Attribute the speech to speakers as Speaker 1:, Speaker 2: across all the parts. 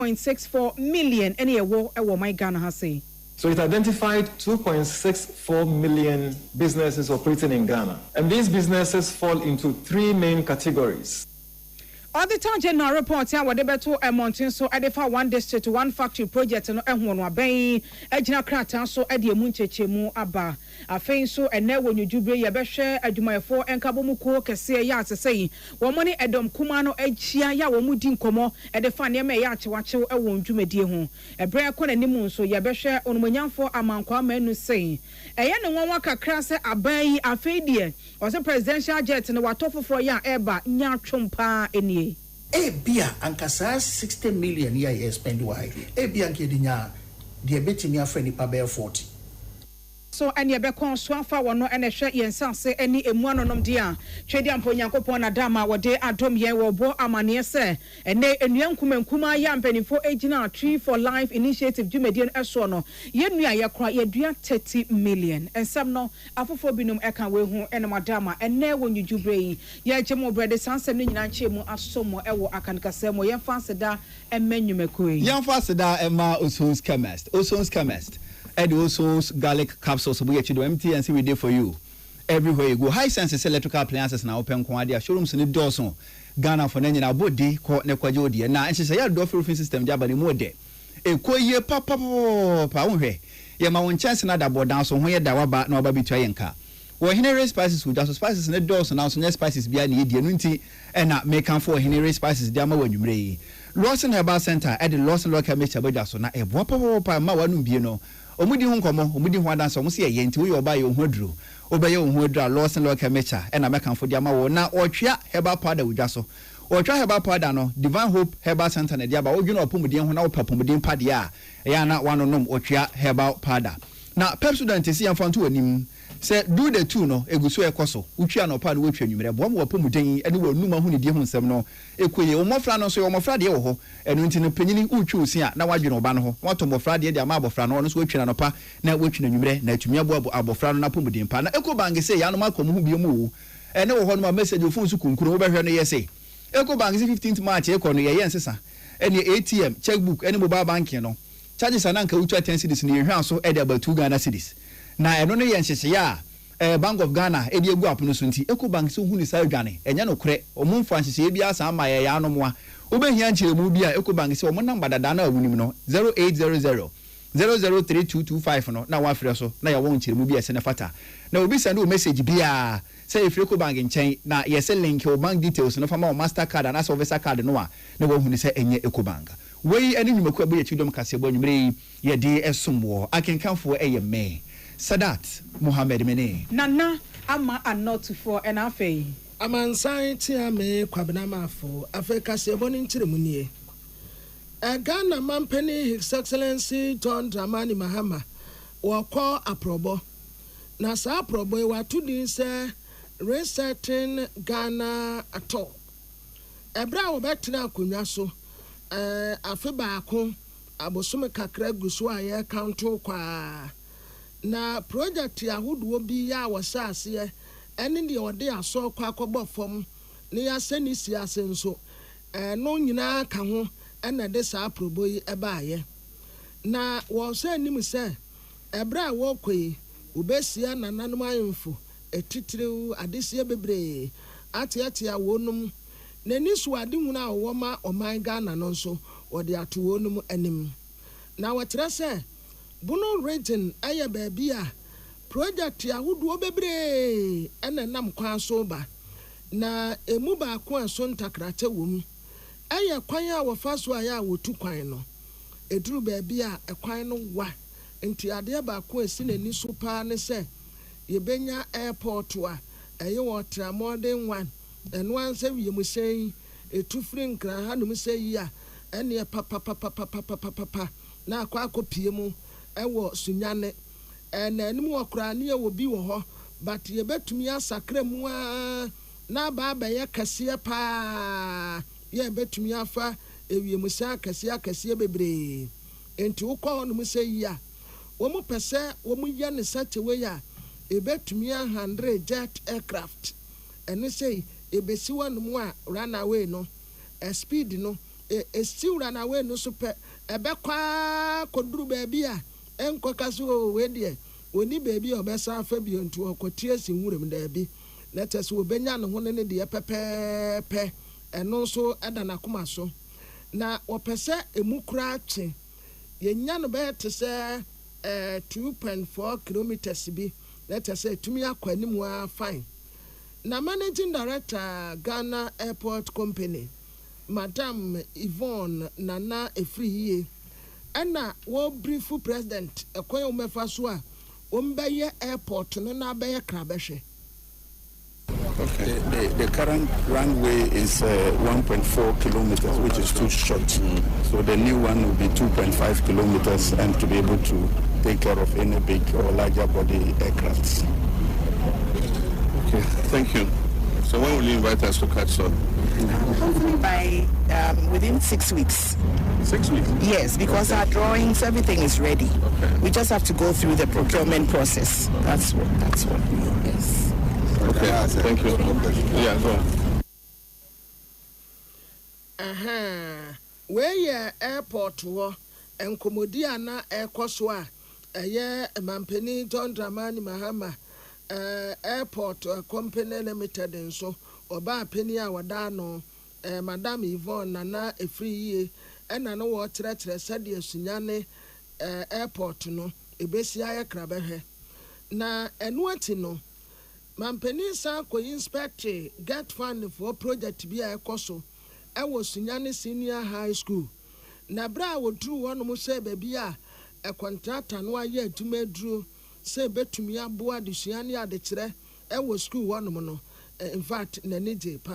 Speaker 1: 2.64 million any ewo my Ghana has say.
Speaker 2: So it identified 2.64 million businesses operating in Ghana. And these businesses fall into three main categories.
Speaker 1: Auditor General report here wade beto mountain so edefa one district one factory project no ehwo no aban agina kratan so ede emu nchechemu aba afein so ene wonyu jubre ye behwe adwumayefo enkabomu ko kese ya asesei wo mo ne edom kuma no achia ya wo mu di nkomo edefa ne me ya achewachew ewo ndwumadie ho ebre ko nanim nso ye behwe onumanyamfo amankwa manu sei eye ne wonwa kakra se aban yi afeidie o se presidential jet ne watofofo ya eba nya twompa eni
Speaker 3: Ebia ankasa 60 million ya spend why. Ebia nkedinya de betimi afre nipa be 40.
Speaker 1: So any ebekon so afa wono ene hwe yensanse eni emu anonom dia twedi ampo nyankopon na dama wode adom ye wo bo amane se ene enua nkumankuma ya mpanifo agina Tree for Life initiative dwumadie no eso no ye nua ye kra ye dua 30 million ensam no afofo binum eka we hu ene madama ene wonjujubre yi ye gemo brede sansem no nyina nchemu asomo ewo akankasemo ye fanseda emanyumekoi
Speaker 4: ye fanseda ema Osons chemist Ed also garlic capsules we get you do MTNC we did for you everywhere you go. High sense electrical appliances now open kwadia showrooms in the doorson Ghana for nenya na body ko ne kwaje odi na ense say ya door roofing system dia bali mo de ekoye papa pa wonhwe ye ma won chance na da bodan so ho ye da waba na waba bitua yenka wo hinere spices with just spices ne doorson now so ne spices bia na yedie no nti na make am for hinere spices dia ma wanwumre yi Lawson Herbal Center at the Lawson local mecha boda so na ebo papa ma wanu bie no omudi hu nkomo omudi hu adanso mo se ye nti wo ye oba ye hu aduro obaye hu aduro Lawson local mecha na meka mfo dia ma wo na otwea herbal powder wudwa so otwea herbal powder no Divine Hope Herbal Center na dia ba odwuna opomudien hu na opapomudien pade a ya na wanonom otwea herbal powder na Pepsodent si amfanto anim se do the two no eguso ekoso utwea no pa no wetwa nwumere bo mo opomudien ene wo numa hu ne die hu nsem no ekoye o mofra no so o mofra de wo ho enu nti no panyini utwa osia na wadwene oba no ho wato mofra de de ama abofra no so wetwa no pa na wetwa nwumere na atumi abo abofra no na pomudien pa na ekobange se ya no makom hu biom wo ene wo ho no message ofun su kunkuru wo behwe no yese ekobange 15th March eko no ye yensesa ene ATM checkbook ene mobile banking no charges ananka utwa 10 cedis ne yehwa so e de about 2 Ghana cedis na eno no yenhyehye ya Bank of Ghana e de egu apono so nti Ecobank so hu ni sa dwane enya no kore omumfo anhyehye bia sa ama ye ya anomwa obehia nkyeremu bia Ecobank se omo namba dada na awunim no 0800 003225 no na wafre so na ya won nkyeremu bia se ne fata na obi send o message bia say if Ecobank nchen na ye se link your bank details no fama o Mastercard and as Visa card no a na wo hu ni se enye Ecobank wei ene nwumaku abu ye tudom kase bo nwumre ye de esomwo akenkanfo eye me Sadat Muhammad Mene
Speaker 1: Nana ama anotufo enafe
Speaker 5: amansan ti ame kwabena mafo Africa se boni nchiremu nie Ghana mampeni His Excellency John Dramani Mahama wako aprobo na sa aprobo e watu din se resetting Ghana ato ebra wo betina akonwa so afe baako abosome kakra guso aye counto kwa na project yahuduo bi ya wasase ene de ode aso kwa akobọ fom ne ya seni siase nso no nyina ka ho ene de sa probo yi ebaaye na wo se nim se ebra wo koi obesia nananom ayemfo etitiriw adesie bebre atiatia wonum nani so ade huna wo ma oman Ghana no nso ode ato wonum anim na wakyerɛ se Bono region aye baby a project yahuduo bebre ene nam kwan so ba na emu ba ko so ntakrate wom aye kwan a wofa so aya wotu kwan no eduru baby a ekwan no wa nti ade ba ko esi nani so pa ne se yebenya airport a eye water modern one eno anse wiem sei etufri nkran ha no mu sei a ene papa na akwa akopie mu ewo sunyane na anim wakura ne ewo bi wo ho but ye betumi asakra mu na ba ye kase pa ye betumi afa ewiemusa kase bebre enti ukọ no mu sei ya wo mu pese wo mu ye ne sachewe ya ebetumi 100 jet aircraft ene sei ebesi wanu mu a run away no speed no siwura na we no so pe ebekwa koduru baabi a enkoka so we de oni baabi obesa afa bi ontu okotie si nwurem daabi na tese obenya no ho ne de pepepe eno so eda na koma so na opese emukura ache yenya no be te se 2.4 kilometers bi let us say tumi akwanimu a fine na managing director Ghana Airport Company Madam Yvonne Nana Efriye ana wo brief president ekwan o mefa so a o mbeye airport no na beye krabehwe.
Speaker 6: Okay. The current runway is 1.4 kilometers, which is too short. So the new one will be 2.5 kilometers, and to be able to take care of any big or larger body aircrafts.
Speaker 7: Okay, thank you. So when will you invite us to catch up?
Speaker 8: Hopefully by within 6 weeks.
Speaker 7: 6 weeks?
Speaker 8: Yes, because our drawings, everything is ready.
Speaker 7: Okay.
Speaker 8: We just have to go through the procurement process. That's what we need. Yes.
Speaker 7: Okay, thank you. Yeah, go on.
Speaker 5: Where airport wo enkomodi ana ekoso a eye mampeni John Dramani Mahama airport company limited nso oba peni a wada no Madam Yvonne Nana Efriye ena no wo kyerɛkyerɛ sɛde asunyane airport no ebesi aye krabehwe na enu ati no mampeni sa ko inspect get fund for project bi a ekoso ewo sunyane senior high school na bra wodru wono mo se baabi a contractor no aye aduma duro se betumi aboa de sunyane ade kyerɛ ewo school wono mo no in fact na nije pa.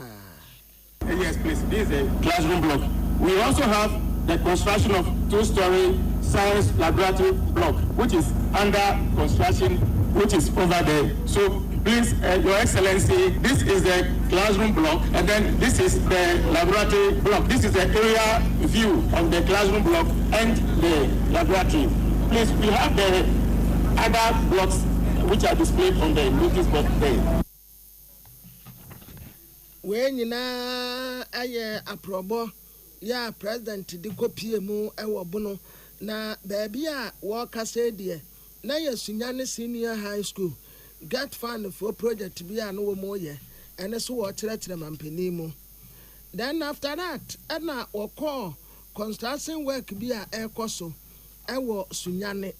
Speaker 9: Yes, please. This is a classroom block. We also have the construction of 2-story science laboratory block, which is under construction, which is over there. So please, Your Excellency, this is the classroom block, and then this is the laboratory block. This is the area view of the classroom block and the laboratory. Please, we have the other blocks which are displayed on the notice board there.
Speaker 5: When you na aye aprobo ya president di kopie mu ewo bono na baabi a wo kase de na yesunyane senior high school get fund for project bi a no wo mo ye ene so wo kyerɛkyerɛ mampani mu. Then after that na wo call construction work bi a ekoso ewo sunyane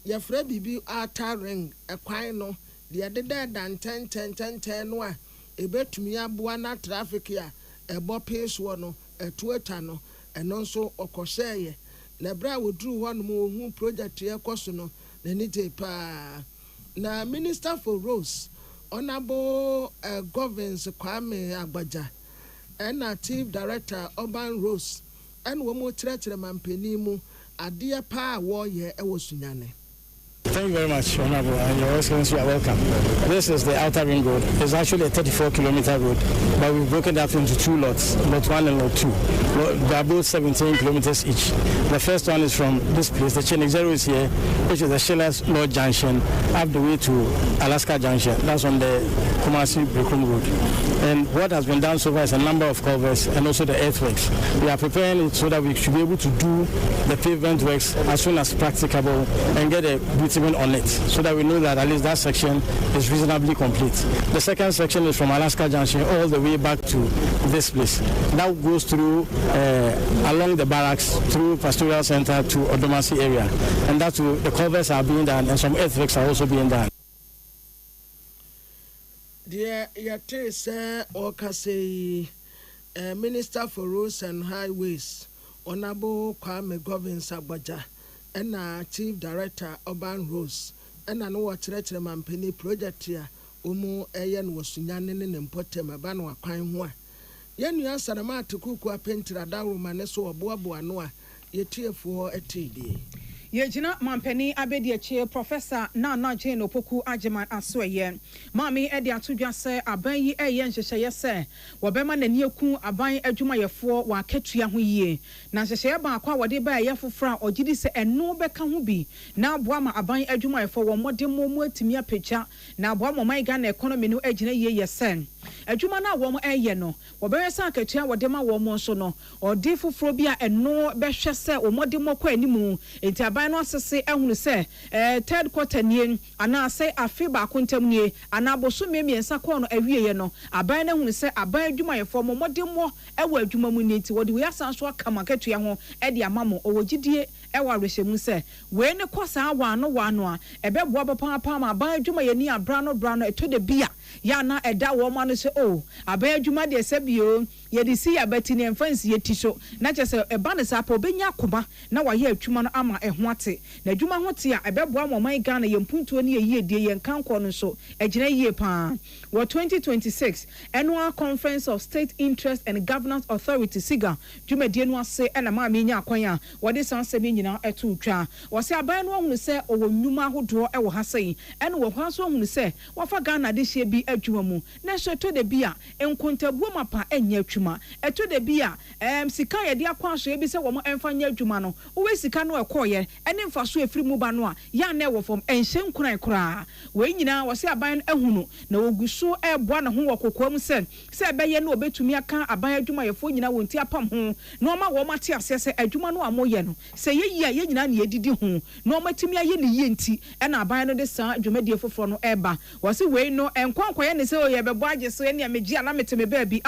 Speaker 5: ye fra bibi ataring ekwan no de de dan ten no a ebetumi aboa na traffic ya ebo pace wo no etueta no eno nso okoseye na bra wodru ho no hu project ekoso no na nije pa na Minister for Roads Honorable Governance Kwame Agbaja and Chief Director Urban Roads and wo mo kyerɛkyerɛ mampani mu adeɛ pa wo ye ewo sunyane.
Speaker 10: Thank you very much, Honorable, and Your Excellency, you are welcome. This is the Outer Ring Road. It's actually a 34-kilometer road, but we've broken that into two lots, lot 1 and lot 2. They are both 17 kilometers each. The first one is from this place, the Chenik Zero is here, which is the Shillers Lord Junction, up the way to Alaska Junction. That's on the Kumasi Brekum Road. And what has been done so far is a number of culverts and also the earthworks. We are preparing it so that we should be able to do the pavement works as soon as practicable and get a bitumen on it, so that we know that at least that section is reasonably complete. The second section is from Alaska Junction all the way back to this place. That goes through along the barracks, through Pastoral Center to Odomasi area. And that's where the culverts are being done and some earthworks are also being done.
Speaker 5: Dear Yate say Okase Minister for Roads and Highways, Honorable Kwame Governance Agbaja, and Chief Director Urban Roads, and I know what Treacher Mampeni project here, Umu Ayan was Sunyanin and Potem Abanwa Quine. Yen you answer the to cook or paint a down maneso or boabo anoa, ye tear for a TD.
Speaker 1: Yejina Mampeni Abediache Professor Nana Jane Opoku Ajeman Asweye. Mami Edi Atudwa se aban eyen hyehyeye se wobema nani eku aban adwuma yefo wa ketua ho yie. Na hyehyeye ba akwa wode ba ye fofra ogidi se eno beka ho bi na aboa ma aban adwuma yefo wo modem mu atimi apecha na aboa mo man Ghana economy no agina yie yesen. Adwuma na wo mo eye no wobere san ketua wode ma wo mo so no odi foforo bi a eno behwe se wo modem ko animu enti aban no asese ehunu se third quarter nie ana se afi ba kontam nie ana boso miensa ko no awieye no aban na hunu se aban adwuma yefo mo modem mo ewo adwuma mu nie enti wode we asan so aka maketua ho e de amamo owogidie ewa rehemu se we ne kosa wano a ebeboa papa ma aban adwuma ye ni abra no etode bia ya na eda wo ma no se aban adwuma de se bio ye de si abati ne mfansi ye ti so na chese eba ne sa pa obenya akoma na wa ye adwuma no ama eho ate na adwuma ho te a ebeboa mo man Ghana ye mpuntuo ne ye die ye nkanko no so egina ye pa wo 2026 annual conference of state interest and governance authority siga dwumadie no ase na ma menya akwan a wode sansem nyina eto twa wo se aban no hunu se owo nnuma hodo e wo ha sei ene wo hwa so hunu se wo fa Ghana de hye bi adwuma mu na so to de bia enkontabuo mapa enya atwuma eto de bia sika ye de akwa so e bi se wo mo emfanya adwuma no wo sika no ekoye ene mfa so efiri mu ba no a ya na wo fom enhyen kuran kura we nyina wo se aban ehunu na oguso eboa na ho wo kokoam se beye na obetumi aka aban adwuma yefo nyina wonti apam ho na oma wo mate ase se adwuma no amoye no se ye nyina na yedidi ho na oma tumi aye ne ye nti na aban no de sa dwumadie foforo no eba wo se we no enkonkoye ne se o ye bebo age so ne amegia na meteme baabi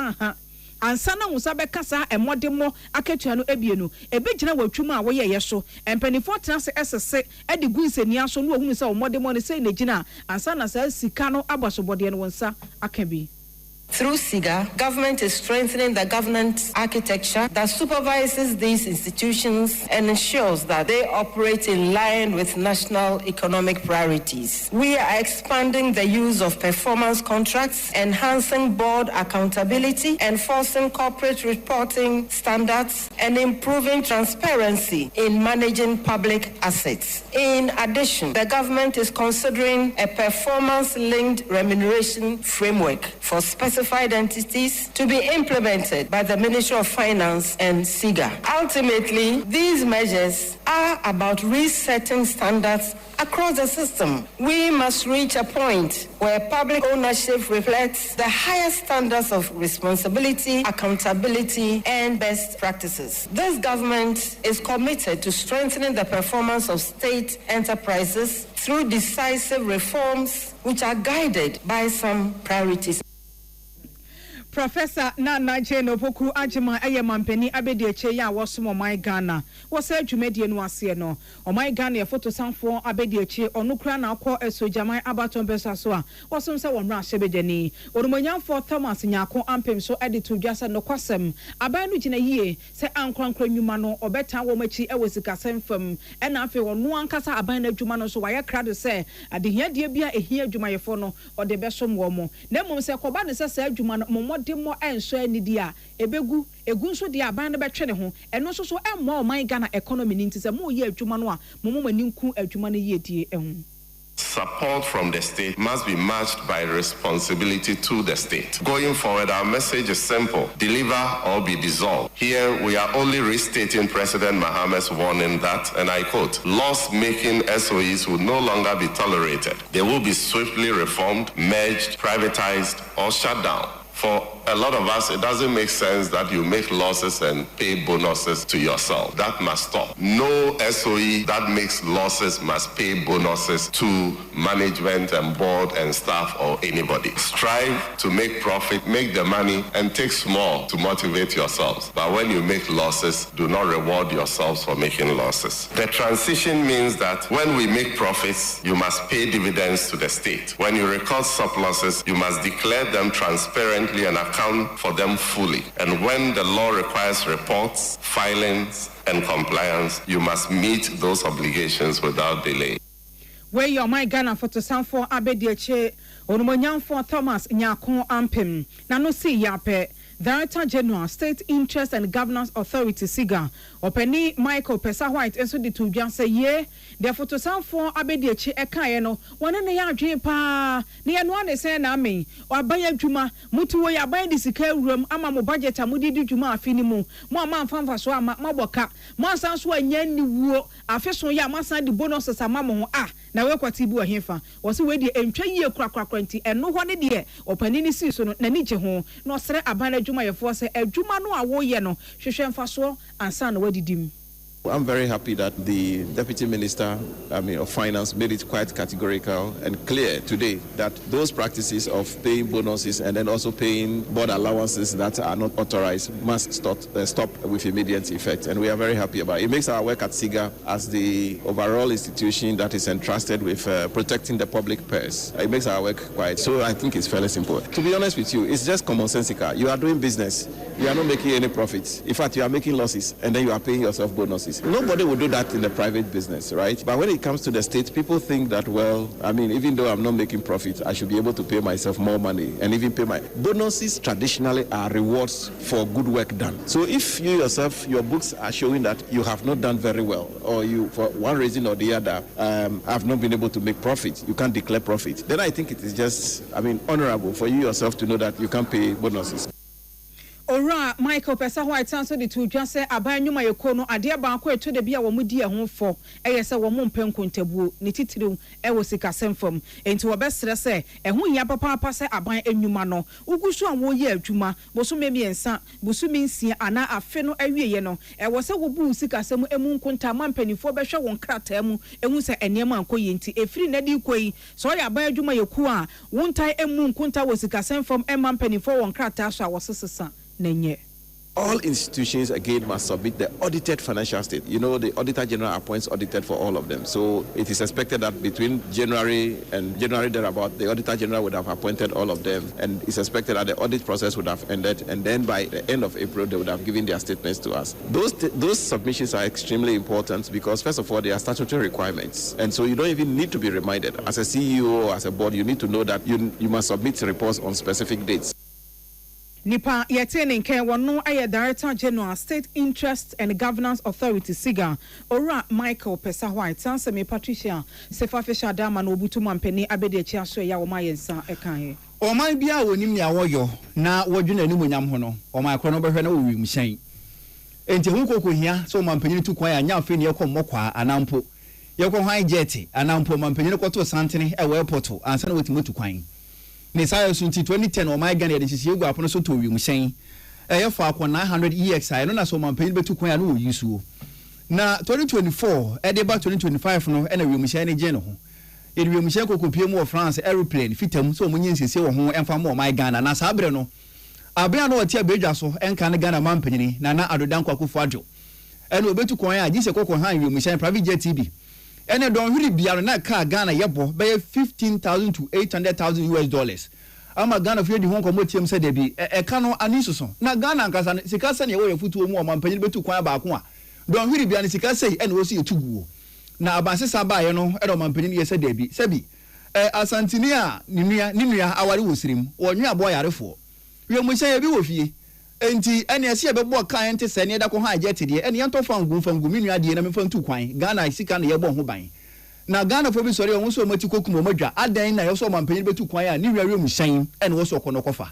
Speaker 1: ansana husa bekasa emodemo aketua no ebie no ebegina watwuma a wo ye so empanifo tenase esese edi gunsenia so no ohunu se omodemo ne se negina ansana sa sika no abasobode no wonsa akabi.
Speaker 11: Through SIGA, government is strengthening the governance architecture that supervises these institutions and ensures that they operate in line with national economic priorities. We are expanding the use of performance contracts, enhancing board accountability, enforcing corporate reporting standards, and improving transparency in managing public assets. In addition, the government is considering a performance-linked remuneration framework for specified entities to be implemented by the Ministry of Finance and SIGA. Ultimately, these measures are about resetting standards across the system. We must reach a point where public ownership reflects the highest standards of responsibility, accountability, and best practices. This government is committed to strengthening the performance of state enterprises through decisive reforms which are guided by some priorities.
Speaker 1: Professor Nana Jane Opoku Ajeman Mampeni Abediache ya wosomo my Ghana wo se dwumadie no ase no o my Ghana ya photo sanfo Abediache onukura na akọ esojaman abaton besa so a wosom se wonra hyebejani orumanyamfo Thomas Nyako ampem so editor dwasa no kwasem aban no gina yie se ankrankra nwuma no obeta wo machi ewosikasem fam ena afi wono ankasa aban na dwuma no so waye krado se adehia die bia ehia adwuma yefo no ode besom wo mo na mum se koba ne se adwuma no demo enso anidia ebegu egunso dia aban no betwe ne ho eno so so emmo man Ghana economy ni ntise mo ye adwuma no a mo maninku adwuma no ye die ehun.
Speaker 12: Support from the state must be matched by responsibility to the state. Going forward, our message is simple: deliver or be dissolved. Here, we are only restating President Mahamad's warning that, and I quote, loss-making SOEs will no longer be tolerated. They will be swiftly reformed, merged, privatized, or shut down. For a lot of us, it doesn't make sense that you make losses and pay bonuses to yourself. That must stop. No SOE that makes losses must pay bonuses to management and board and staff or anybody. Strive to make profit, make the money, and take small to motivate yourselves. But when you make losses, do not reward yourselves for making losses. The transition means that when we make profits, you must pay dividends to the state. When you record surpluses, you must declare them transparently and account for them fully. And when the law requires reports, filings, and compliance, you must meet those obligations without delay.
Speaker 1: Where your my Ghana photo sound for Abediache, Orumanyamfo Thomas Nyako Ampem, Nano Si Yape, Director General, State Interest and Governance Authority SIGA, Openi Michael Pesa White enso de to dwan say ye de fotosanfo abedi echi ekae no wone ne ya adwen pa ne ye no ane say na amen aban adwuma mutu wo ya aban de sika awuram ama mo budget amudi di dwuma afini mu mo ama mfanfa so ama maboka mo ansan so anya ni wuo afeso ya amasan de bonuses ama mo ho na we kwati bu ohemfa wo se we de entwa yie krakrakra nti eno ho ne de opani ni si so no na ni je ho no sere aban adwuma ye fo se adwuma no awo ye no hwehwe mfa so ansan na wadidim.
Speaker 13: I'm very happy that the Deputy Minister of Finance made it quite categorical and clear today that those practices of paying bonuses and then also paying board allowances that are not authorized must stop with immediate effect. And we are very happy about it. It makes our work at SIGA as the overall institution that is entrusted with protecting the public purse. It makes our work quite, so I think it's fairly simple. To be honest with you, it's just commonsensical. You are doing business. You are not making any profits. In fact, you are making losses and then you are paying yourself bonuses. Nobody will do that in the private business, right? But when it comes to the state, people think that, well, even though I'm not making profit, I should be able to pay myself more money and even pay my bonuses. Traditionally are rewards for good work done. So if you yourself, your books are showing that you have not done very well, or you, for one reason or the other, have not been able to make profit, you can't declare profit, then I think it is just, honorable for you yourself to know that you can't pay bonuses.
Speaker 1: Ora Michael Pesa White answer the two just say aban nyuma yekono ade ba ko eto de bia wo mudi ho fo eye se wo mpen kontabuo ne titiriw e wo sika semfam enti wo besre se ehun ya papa se aban enwuma no ugusu an wo ye adwuma boso memiensa boso minsia ana afe no awieye no e wo se wo bu sika sem emu nkonta mampanifo behwe won krata mu ehun se enema ankoye enti efiri na di koyi so ya aban adwuma yeku a wontai emu nkonta wo sika semfam e mampanifo won krata so a wo sesesa.
Speaker 13: All institutions again must submit the audited financial state. You know, the Auditor General appoints audited for all of them. So it is expected that between January and January thereabout, the Auditor General would have appointed all of them, and it's expected that the audit process would have ended, and then by the end of April, they would have given their statements to us. Those submissions are extremely important because, first of all, they are statutory requirements, and so you don't even need to be reminded. As a CEO or as a board, you need to know that you must submit reports on specific dates.
Speaker 1: Nipa yetene nke wono aye Director General State Interest and Governance Authority SIGA Ora Michael Pesa White sanse me Patricia Sefa Fisha Dama no obutu mampeni abede echi aso ya wo mayensa ekan
Speaker 4: o man bia wonim ne awoyo na wodwena anim nyam ho no o man kro no behwe na wo wi mhyan enti hu kokohia so mampeni tu kwan anya afi ne yakọ mmokwa anampo yakọ hwan jet anampo mampeni ko to santene e we airport ansa na wotimo tu kwan ne sayo sunti 2010 o my Ghana de sisi egu apono so to wi mhyen e for akọ 900 EXI no na so mampeni betu kwan na wo yisuo na 2024 e de ba 2025 no e na wi mhyen ne je no ho e wi mhyen kokopie mu of France aeroplane fitam so mo nyinsese wo ho emfa mo my Ghana na sabre no abia no otia bedwa so enka ne Ghana mampeni na adodan kwakofo adwo e na obetu kwan a gise kokko han wi mhyen private jet TB ene don huri bia na ka Ghana yebo be 15,000 to 800,000 US dollars ama Ghana fie di honko motiam se de bi e ka no ani soso na Ghana nkasa sika se ne wo yefutu mu o mampanyini betu kwan ba ko a don huri bia ne sika se ene wo si etuguo na abansesa ba ye no e do mampanyini ye se de bi se bi asantini a ninua aware wo sirim wonwe abo yarefo we mu se ye bi wo fie enti ene ase ebebo kan ente se ne da ko ha jet de ene yanto fangu minua de na me fantu kwan Ghana sika ne ye bo ho ban na Ghana fo bi sori won so mati kokum modwa adan na ye so mampanyi betu kwan a ni wiawe mu hyan ene wo so kono kofa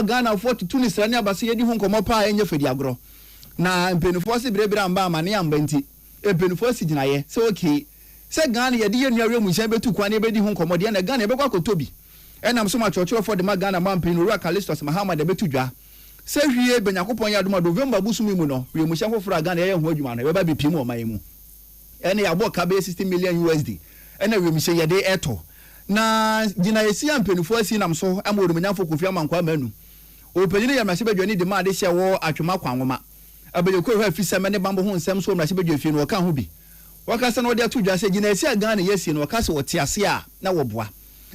Speaker 4: Ghana fo tutu ni sra ne abase ye di ho nkomo pa enye fedi agro na mpenufo se birebire amba amane amba nti mpenufo si gina ye se okay se Ghana ye di ye nuawe mu hyan betu kwan ne be di ho nkomo de na Ghana ye be kwa kotobi enam so ma chocho fo de ma Ghana mampanyi Ru Kalistos Mahama de betu dwa se hwie benyakopon ya doma November busumi mu no we mu hyan foforo Ghana ye ho adwuma no we ba be pim o mayemu ene ya bo ka be 60 million USD ene we mi se ye de eto na gina yesi ampenufo asi nam so amoru menyafo Kofi Amankwa manu o penyine ya mase bedwani de ma de hye wo atwema kwanwoma abeye ko hwa fisa mene bambo ho nsem so mrase bedwa fie no waka ho bi waka se no de atudwa se gina yesi Ghana yesi no waka se wote ase a na woboa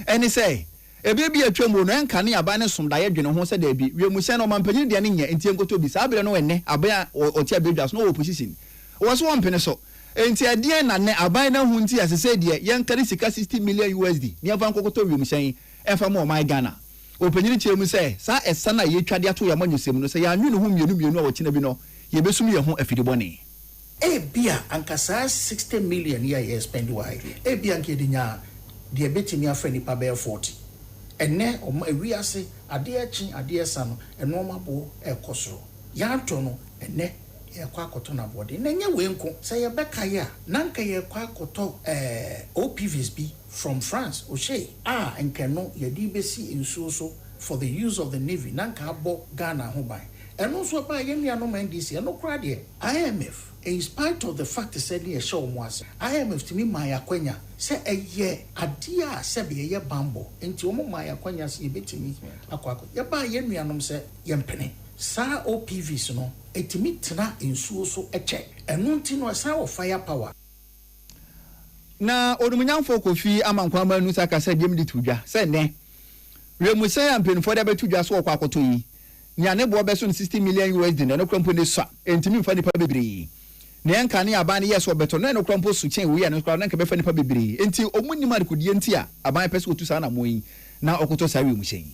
Speaker 4: ene se ebe bi atwam no enka ne aba ne somda ye dwene ho se da bi we mu hye no mampanyin de ne nya entie nkoto bi sa abere no enne aba ote abedwa so no wo position wo so wompene so enti adie na ne aban na hu nti asese de yen kare sika 60 million USD ne afa nkokoto wi mu hyen efa mo my Ghana openyini kyeremu se sa esa na ye twade ato ya manyosem no se ya anwu no hu mienu a wo kina bi no ye besum ye ho afidibone
Speaker 3: ebia ankasa 60 million ya spend why ebia nkedinya de betimi afra nipa be 40 enne ewiase ade achi ade esa no eno mabo ekosoro ya to no enne ekwa akoto na body na nya wenko say ye beka ya nanka ye kwa akoto OPVs bi from France oche nkeno ye di besi insuso for the use of the navy nanka abo Ghana ho ban eno so ba ye nua no man DC eno kra de IMF in spite of the fact said ye show mo ase IMF to me my akwanya say eye ade a se be ye bambo enti omo my akwanya se ye betimi akwako ye ba ye nua no se ye mpene sa OPVs no etimi tena insuo so eche eno nti no sa wo firepower
Speaker 4: na odumunyanfo kofi amankwa manu saka se dem di tudwa se ne remusan ampenfo da betudwa so okwa akoto yi nya ne bo be so 60 million USD na no krampo ne so entimi mfa nipa bebre na enka ne aban yes obeto na no krampo su chen wi ya no kra na nka be fa nipa bebre enti omunnim adekodie enti a aban pese otu sa na moyi na okoto sa wi mu shen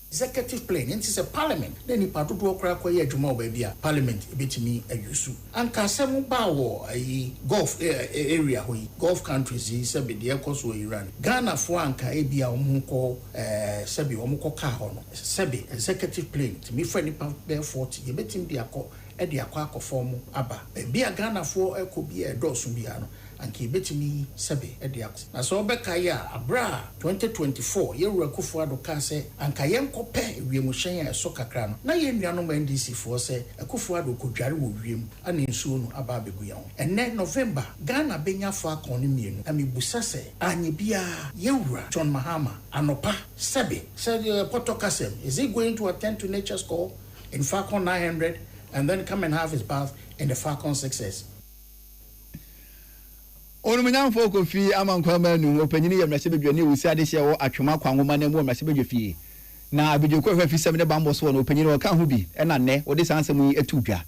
Speaker 3: executive plan it is a parliament then ni padu do okra kwa ye adwuma obabia parliament ebetimi ayusu anka asem ba wo ayi golf area hoyi golf countries yi se be de ekoso Iran Ghana fo anka ebia omko se be omko ka ho no se be executive plan timi fra ni pa be 40 ebetimi de akọ e de akọ akọfọm aba bia Ghana fo ekobi e dosu bia no anka ebetimi sebe e de akọ na so be kai a abra 2024 ye wurakufu adoka se anka ye nkopɛ wiem hyen a so kakra no na ye nuanom NDC fo se akufu adokodware wo wiem ana nsuo no aba abegu ya ho enne November Ghana benya fo akon ne mienu amebusa se anye bia ye wura John Mahama anopa sebe said Potokasem is he going to attend to nature's call in Falcon 900 and then come and have his bath in the Falcon 6S.
Speaker 4: Onumunyanfo kofi amankwa manu opanyini ya mrase bedwane wusi ade hye wo atwema kwanwoma na mu mrase bedwefie na abedwekwa hwafi sem ne bambo so no opanyini wo kan ho bi na ne wo de sansem yi atudwa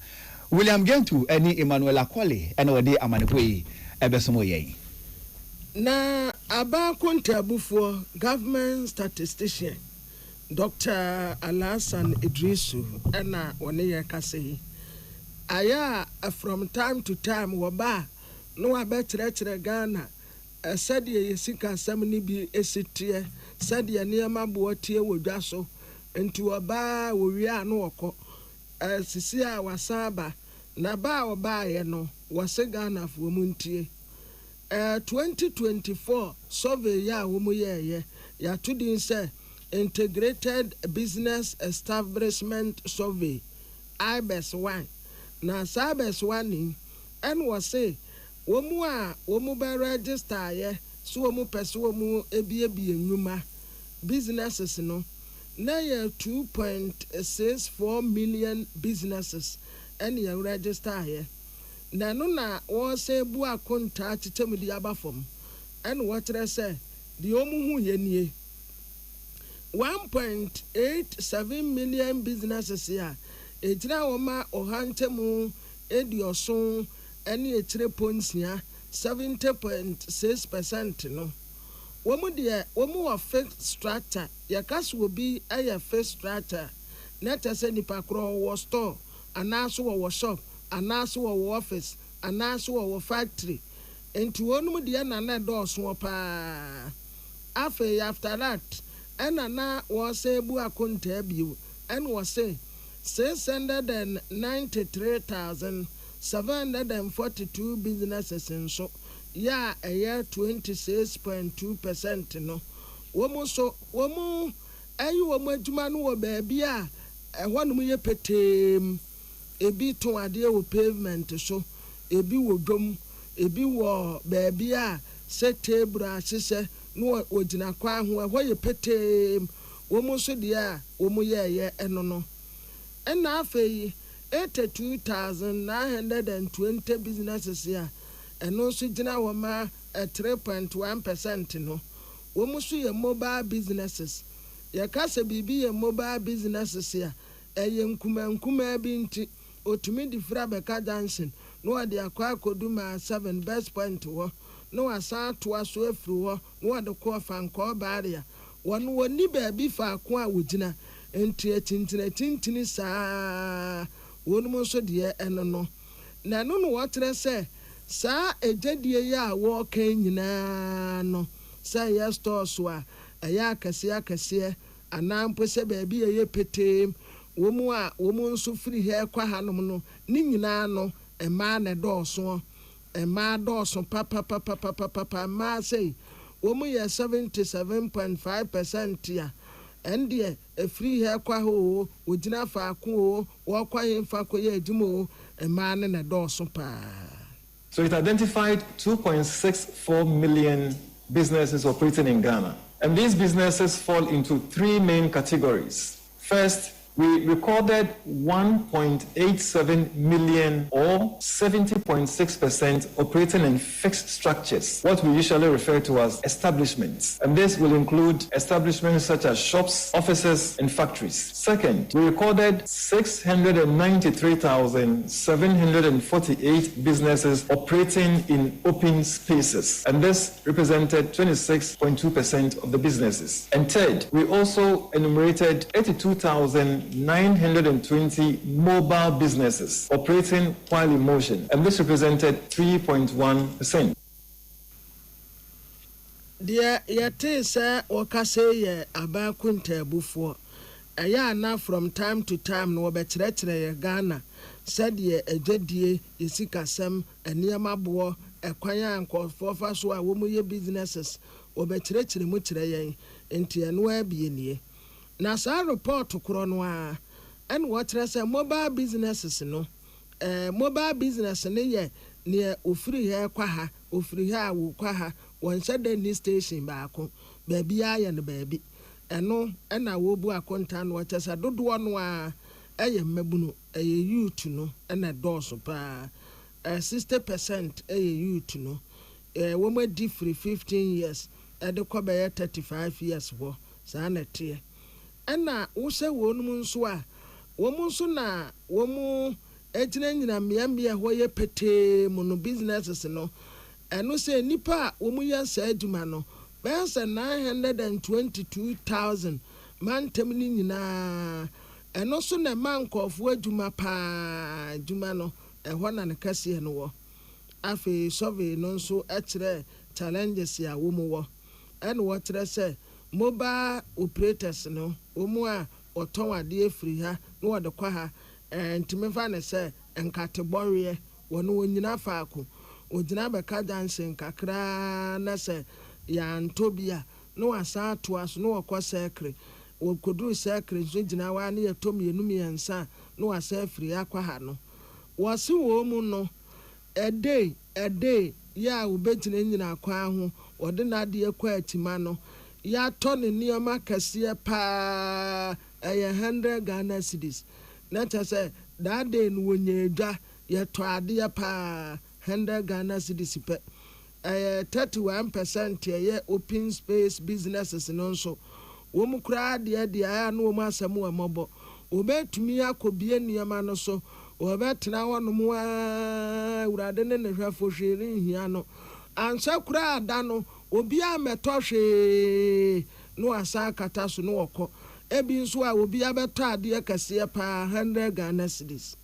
Speaker 4: William Gentu eni Emmanuel Akole ena wo de amanefo yi ebesomo yen
Speaker 5: na aba kontabufo government statistician Dr. Alasan Idrisu ena wone ye kase aya from time to time wo ba no abetre Ghana said ye sika sam ni bi esitie said ye niam abo tie wodwa so enti oba wo wi anu okọ sisi a wasaba na ba oba ye no wase Ghana fo mu ntie 2024 survey ya wo mu ye ya to din say Integrated Business Establishment Survey IBES 1 na IBES 1 en wase womu be register ye so womu pese womu ebiebie nyuma businesses no na ye 2.64 million businesses en ye register ye na no na wo se bu akonta titemudi abafom en wo tere se di omu hu ye nie 1.87 million businesses ya ejira woma ohantemu edioson any a 3.9 70.6% no womu de womu wa fixed structure ya kas will be a fixed structure net as any pakro wo store anaso wo shop anaso wo office anaso wo factory enti wonu de na na doso pa after that na wo say bu akonta biu and was say 693,742 businesses in so ya a year 26.2% no womu so womu ayi womu adwuma no wo baabi a ehwanum ye petem ebi to ade wo pavement so ebi wo dwom ebi wo baabi a se table ahye no wogina kwa ho ehwo ye petem womu so de a womu ye eno no na afei 82,920 businesses ya eno so gina woma 3.1% no womu so ye mobile businesses ya kasa bibi ye mobile businesses ya eye nkuma bi nti otumi di fra beka junction no de akwa koduma 7 best point wo no asa to aso afiri wo no de ko fanko baria woni ba bi fa ko a wogina enti tintini saa wonum so de eno no na no no wɔtrɛ sɛ saa egyedie ya wo kan nyinaa no sɛ yɛ store so a ɛyɛ akɛse anampo sɛ baabi yɛ petem wo mu nso firi hɛ kwa hanom no ni nyinaa no ɛmaa na dɔɔso ɛmaa dɔɔso papa maa sɛ wo mu yɛ 77.5% a ɛndeɛ ɛfiri hɛ kwa ho ogyina faako o wɔkwa yɛn fa kɔ yɛ adwuma o ɛmaa ne na dɔɔso paa.
Speaker 2: So it identified 2.64 million businesses operating in Ghana. And these businesses fall into three main categories. First, we recorded 1.87 million or 70.6% operating in fixed structures, what we usually refer to as establishments. And this will include establishments such as shops, offices, and factories. Second, we recorded 693,748 businesses operating in open spaces. And this represented 26.2% of the businesses. And third, we also enumerated 82,920 mobile businesses operating while in motion, and this represented 3.1%.
Speaker 5: Dear yete say wakase ye abakunta bufo ɛyɛ ana from time to time no wɔbɛkyerɛkyerɛ yɛ Ghana sɛdeɛ adwadie yɛsikasɛm nneɛma boɔ ɛkwan a nkɔfoɔ fa so a wɔn yɛ businesses wɔbɛkyerɛkyerɛ mu kyerɛ yɛn nti ɛno abie nie na saa report korɔ no a ɛna wɔkyerɛ sɛ mobile businesses no mobile business ne yɛ neɛ ofiri hɛ kwa ha ofiri ha wo kwa ha wɔn hyɛ dani station baako baabi ayɛ no baabi ɛno ɛna wɔbu akonta no wɔkyɛ sɛ dodoɔ no a ɛyɛ mmabunu ɛyɛ youth no ɛna dɔɔso paa 60% ɛyɛ youth no wɔn adi firi 15 years ɛde kɔ bɛyɛ 35 years hɔ saa na ɛteɛ ɛna wohyɛ wɔn mu nso a wɔn nso na wɔn egyina nyina mmeammea hɔ yɛ petee mu no businesses no ɛno sɛ nipa a wɔn yɛ saa adwuma no bɛyɛ sɛ 922,000 mantam ne nyinaa ɛno so na ɛma nkɔɔfoɔ adwuma paa adwuma no ɛhɔ na ne kɛseɛ no wɔ afei survey no nso ɛkyerɛ challenges a wɔn wɔ ɛna wɔkyerɛ sɛ mobile operators no wɔn a wɔtɔn adeɛ firi ha na wɔde kɔ ha ntumi fa ne sɛ nkatebɔreɛ wɔn nyina faako ogyina bɛka dansen kakra na sɛ yɛantɔ bi a na wasan atoa so na wɔkɔ sɛkere wɔkɔduru sɛkere nso gyina wa ne yɛtɔ mmienu mmiɛnsa na wasan afiri akɔ ha no wɔse wɔn mu no ɛde yɛ a wobɛgyina nyina kwan ho wɔde n'adeɛ kɔ atima no yɛatɔ ne nneɛma kɛseɛ paa ɛyɛ 100 Ghana cedis na kyɛ sɛ daade no wɔnyɛ adwa yɛtɔ adeɛ paa 100 Ghana cedis pɛ 31% ɛyɛ open space businesses no nso wɔn koraa deɛ a na wɔn asɛm wɔ mɔbɔ wɔbɛtumi akɔbie nneɛma no so wɔbɛtena hɔ nom a awurade ne ne hwɛfo hwee nhia no ansa koraa da no obi a mɛtɔ hwee no asa kata so no wɔkɔ ebi nso a obi abɛtɔ adeɛ kɛseɛ paa 100 Ghana cedis.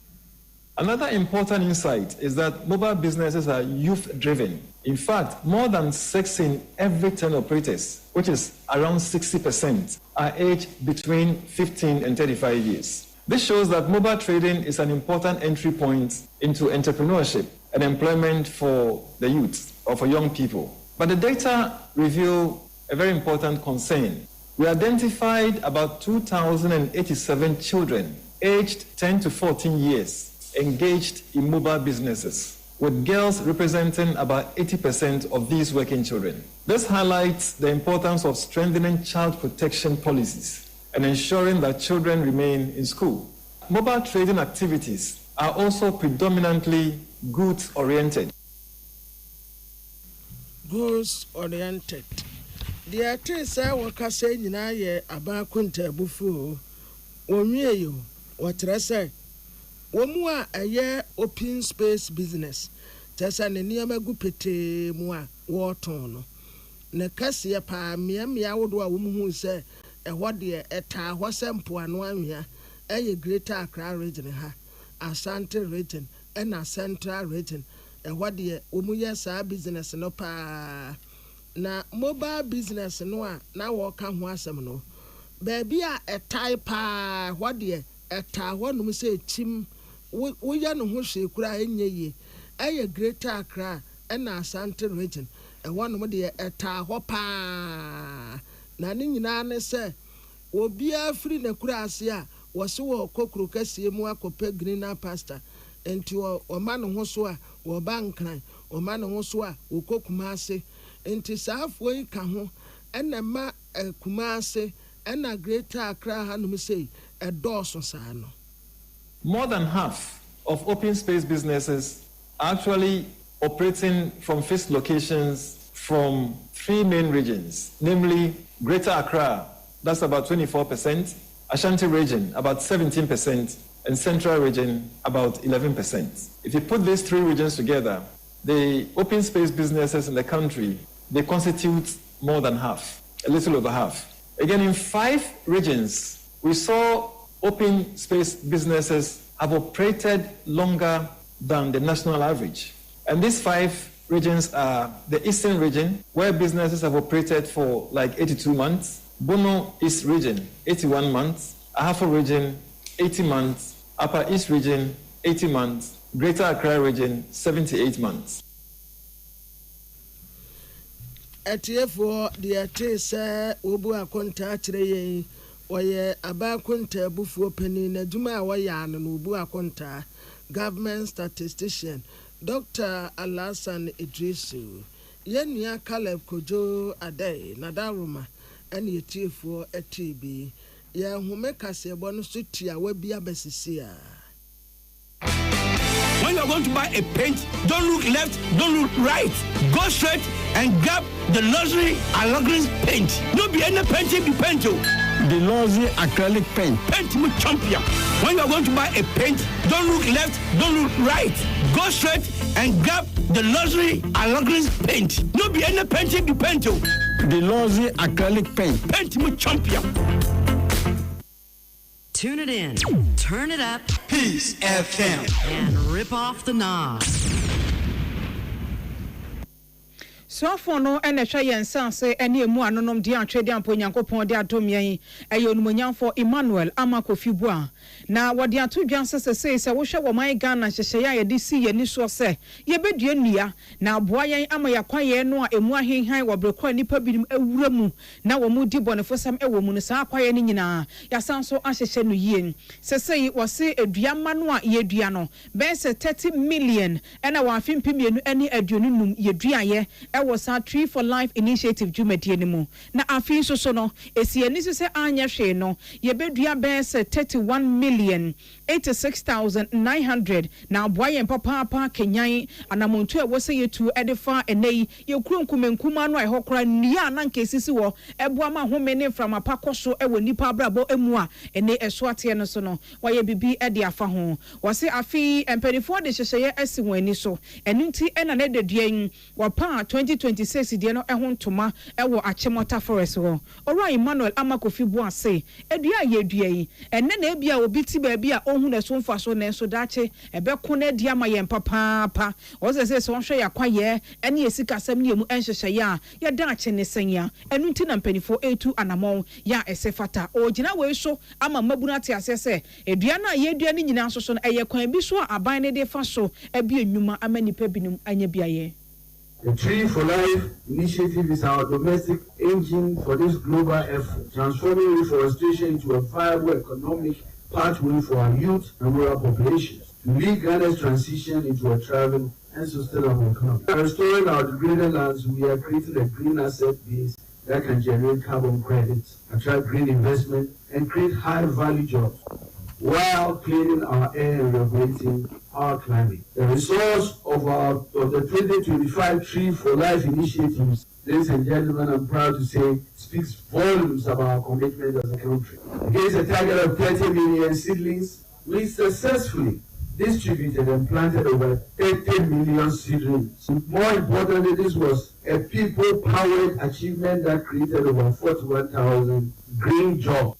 Speaker 2: Another important insight is that mobile businesses are youth-driven. In fact, more than 6 in every 10 operators, which is around 60%, are aged between 15 and 35 years. This shows that mobile trading is an important entry point into entrepreneurship and employment for the youth or for young people. But the data reveal a very important concern. We identified about 2,087 children aged 10 to 14 years engaged in mobile businesses, with girls representing about 80% of these working children. This highlights the importance of strengthening child protection policies and ensuring that children remain in school. Mobile trading activities are also predominantly goods-oriented.
Speaker 5: Goods-oriented. Deɛ ɛte sɛ wɔkasa nyinaa yɛ abakonta abufuo wɔnwie yi wɔtrɛ sɛ wɔn mu a ɛyɛ open space business kyɛ sɛ ne nneɛma gu petee mu a wɔretɔn no ne kɛseɛ paa mmeammea ahodoɔ a wɔn hu sɛ ɛhɔ deɛ ɛtaa hɔ sɛ mpoano anwea ɛyɛ Greater Accra region ha Asante region ɛna central region ɛhɔ deɛ wɔn yɛ saa business no paa na mobile business no a na wɔka ho asɛm no baabi a ɛtae paa hɔ deɛ ɛtaa hɔnom sɛ ekyim woyɛ no ho hwee koraa ɛnyɛ yie ɛyɛ greater Accra ɛna asante region ɛhɔnom deɛ ɛtaa hɔ paa na ne nyinaa ne sɛ obiara firi na kura ase a wɔse wɔ kokoro kɛseɛ mu akɔpɛ greener pasture nti ɔma ne ho so a wɔba nkran ɔma ne ho so a wɔkɔ Kumase nti saafoɔ yi ka ho ɛna ma Kumase ɛna greater Accra hanom sɛ ɛdɔɔso saa no.
Speaker 2: More than half of open space businesses are actually operating from fixed locations from 3 main regions, namely Greater Accra, that's about 24%, Ashanti region, about 17%, and Central region, about 11%. If you put these 3 regions together, the open space businesses in the country, they constitute more than half, a little over half. Again, in 5 regions, we saw open space businesses have operated longer than the national average. And these 5 regions are the Eastern region, where businesses have operated for like 82 months, Bono East region, 81 months, Ahafo region, 80 months, Upper East region, 80 months, Greater Accra region, 78 months.
Speaker 5: Etiefo deɛ te sɛ obu akonta kyerɛ yɛn wɔyɛ aba akonta bufuo panin na dwuma a wɔyɛ ano no obu akonta government statistician Dr. Alasan Idrisu yɛnua Caleb Kojo Adai Nadaruma ɛne etiefo etibi yɛn home kasɛbɔ no so tia wabi abɛsisi a.
Speaker 14: When you are going to buy a paint, don't look left, don't look right. Go straight and grab the luxury Alagris paint. No be any painting be paint. The luxury acrylic paint. Paint with champion. When you are going to buy a paint, don't look left, don't look right. Go straight and grab the luxury Alagris paint. No be any painting be paint. The luxury acrylic paint. Paint with champion.
Speaker 15: Tune it in, turn it up,
Speaker 14: Peace FM,
Speaker 15: and rip off the knob.
Speaker 1: So for no NHA Yensan say any emu anonom di antwe di ampo Nyankopon di adom yen eyo numonyan for Emmanuel Amako Fibua na wodi ato dwanse se wo hwe wo man Ghana hyehye ya de si ye ni so se ye bedua nnua na aboa yen ama yakwaye no a emu ahenhan wo brekwa nipa binim ewura mu na wo mu di bonefo sam ewo mu no sa akwaye ni nyina ya sanso ahyehye no yie se wo se edua ma no a ye dua no be se 30 million ena wa afimpiemienu eni aduonu num ye duaye was a Tree for Life initiative jumedie ni mu na afi so no esi ani so se anya hwe no ye bedua be se 31,86,900 na aboaye papa kenyan anamontu e wose yetu edefa enei ye kurunkumenkuma no ehokora nia na nkesisi wo eboa ma home ne from apakoso ewo nipa abrabo emu a ene eso ate no so no waye bibi ede afa ho wose afi empenifo de hyehye esi wani so enunti ena ne deduan wapa 2026 die no ehon ntoma ewo Achemota Forest ho ora Emmanuel Amako Fibua say edua ye dua yi enne na ebia obi ti ba bia ohun na so mfa so na so dache ebeko na dia ma yen papa o se so hwe yakwaye ene esika sam ne emu enhyehye ya ye dache ne senya enu nti na mpanifo etu anamon ya esefata ogina we so ama mabuna te asese edua na ye dua ni nyina so no eye kwan bi so aban ne de fa so ebia nnuma amanipa binum anya biaye.
Speaker 16: The Tree for Life initiative is our domestic engine for this global effort, transforming reforestation into a viable economic pathway for our youth and rural populations to lead Ghana's transition into a thriving and sustainable economy. By restoring our degraded lands, we are creating a green asset base that can generate carbon credits, attract green investment, and create high-value jobs, while cleaning our air and regulating our climate. The resource of the 2025 Tree for Life initiatives, ladies and gentlemen, I'm proud to say, speaks volumes about our commitment as a country. Against a target of 30 million seedlings, we successfully distributed and planted over 30 million seedlings. More importantly, this was a people-powered achievement that created over 41,000 green jobs.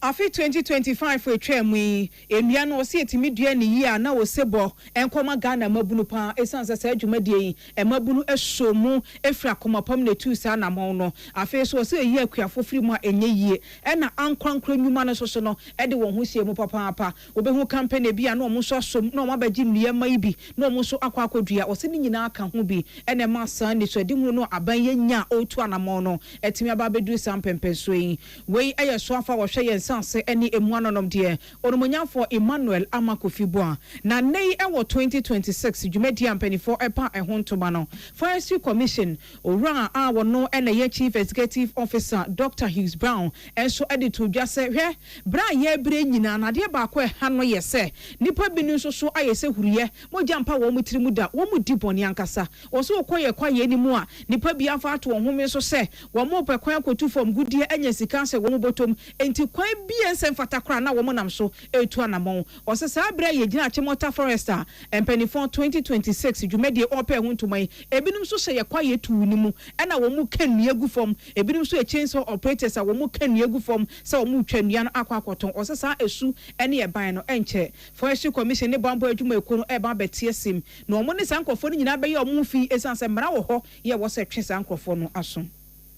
Speaker 1: Afi 2025 for Tremwe, Emiano was here to meet you any year now was Sebo, and Koma Ghana Mabunu Pa, Essence as Edumedi, and Mabunu Eshomu, Efra Koma Pomne 2 Sana Mono. Afi was a year for free more in a year, and an uncron human social, Edwin who say Papa, Obehu Company be a no muso, no Mabajim near maybe, no muso aquacodia, or sitting in Akan Hubi, and a master, so Dimuno Abayanya, O Tuana Mono, Etimia Babedu Sampen Pensui, way a swafa or Shay and Sanse any Emmanuel dear, or Monya for Emmanuel Amakofibwa. Na nay our 2026, Jumedian Penny for Epa and Hontomano. Forestry Commission, Ora our no and a Chief Executive Officer, Dr. Hughes Brown, and so added to just say, Here, Bra ye brain, and Adia Bakwe Hanwa ye say, Nipa Benuso so I say, Huria, Mojampa Womutrimuda, Womu deep on Yankasa, or so quiet anymore. Nipa Biafa to a woman so say, one more per quack to from good dear and yes, cancer woman bottom, and to quite be and send Fatakra now woman am so, a tuanamon, or Sabra ye Chimota Forester, and Penny for 2026, you made the open one to my Ebinum so say a quiet to Nimu, and I will move can Yagu from Ebinum so a chainsaw operators, I will move can Yagu from so move Chenian Aquacoton, or Sasa Esu, any a bino enche. Forestry Commission, a bamboo to make Eba Betiesim, no one is uncle for your movie is answer Maraho, ye was a chess uncle for no assume.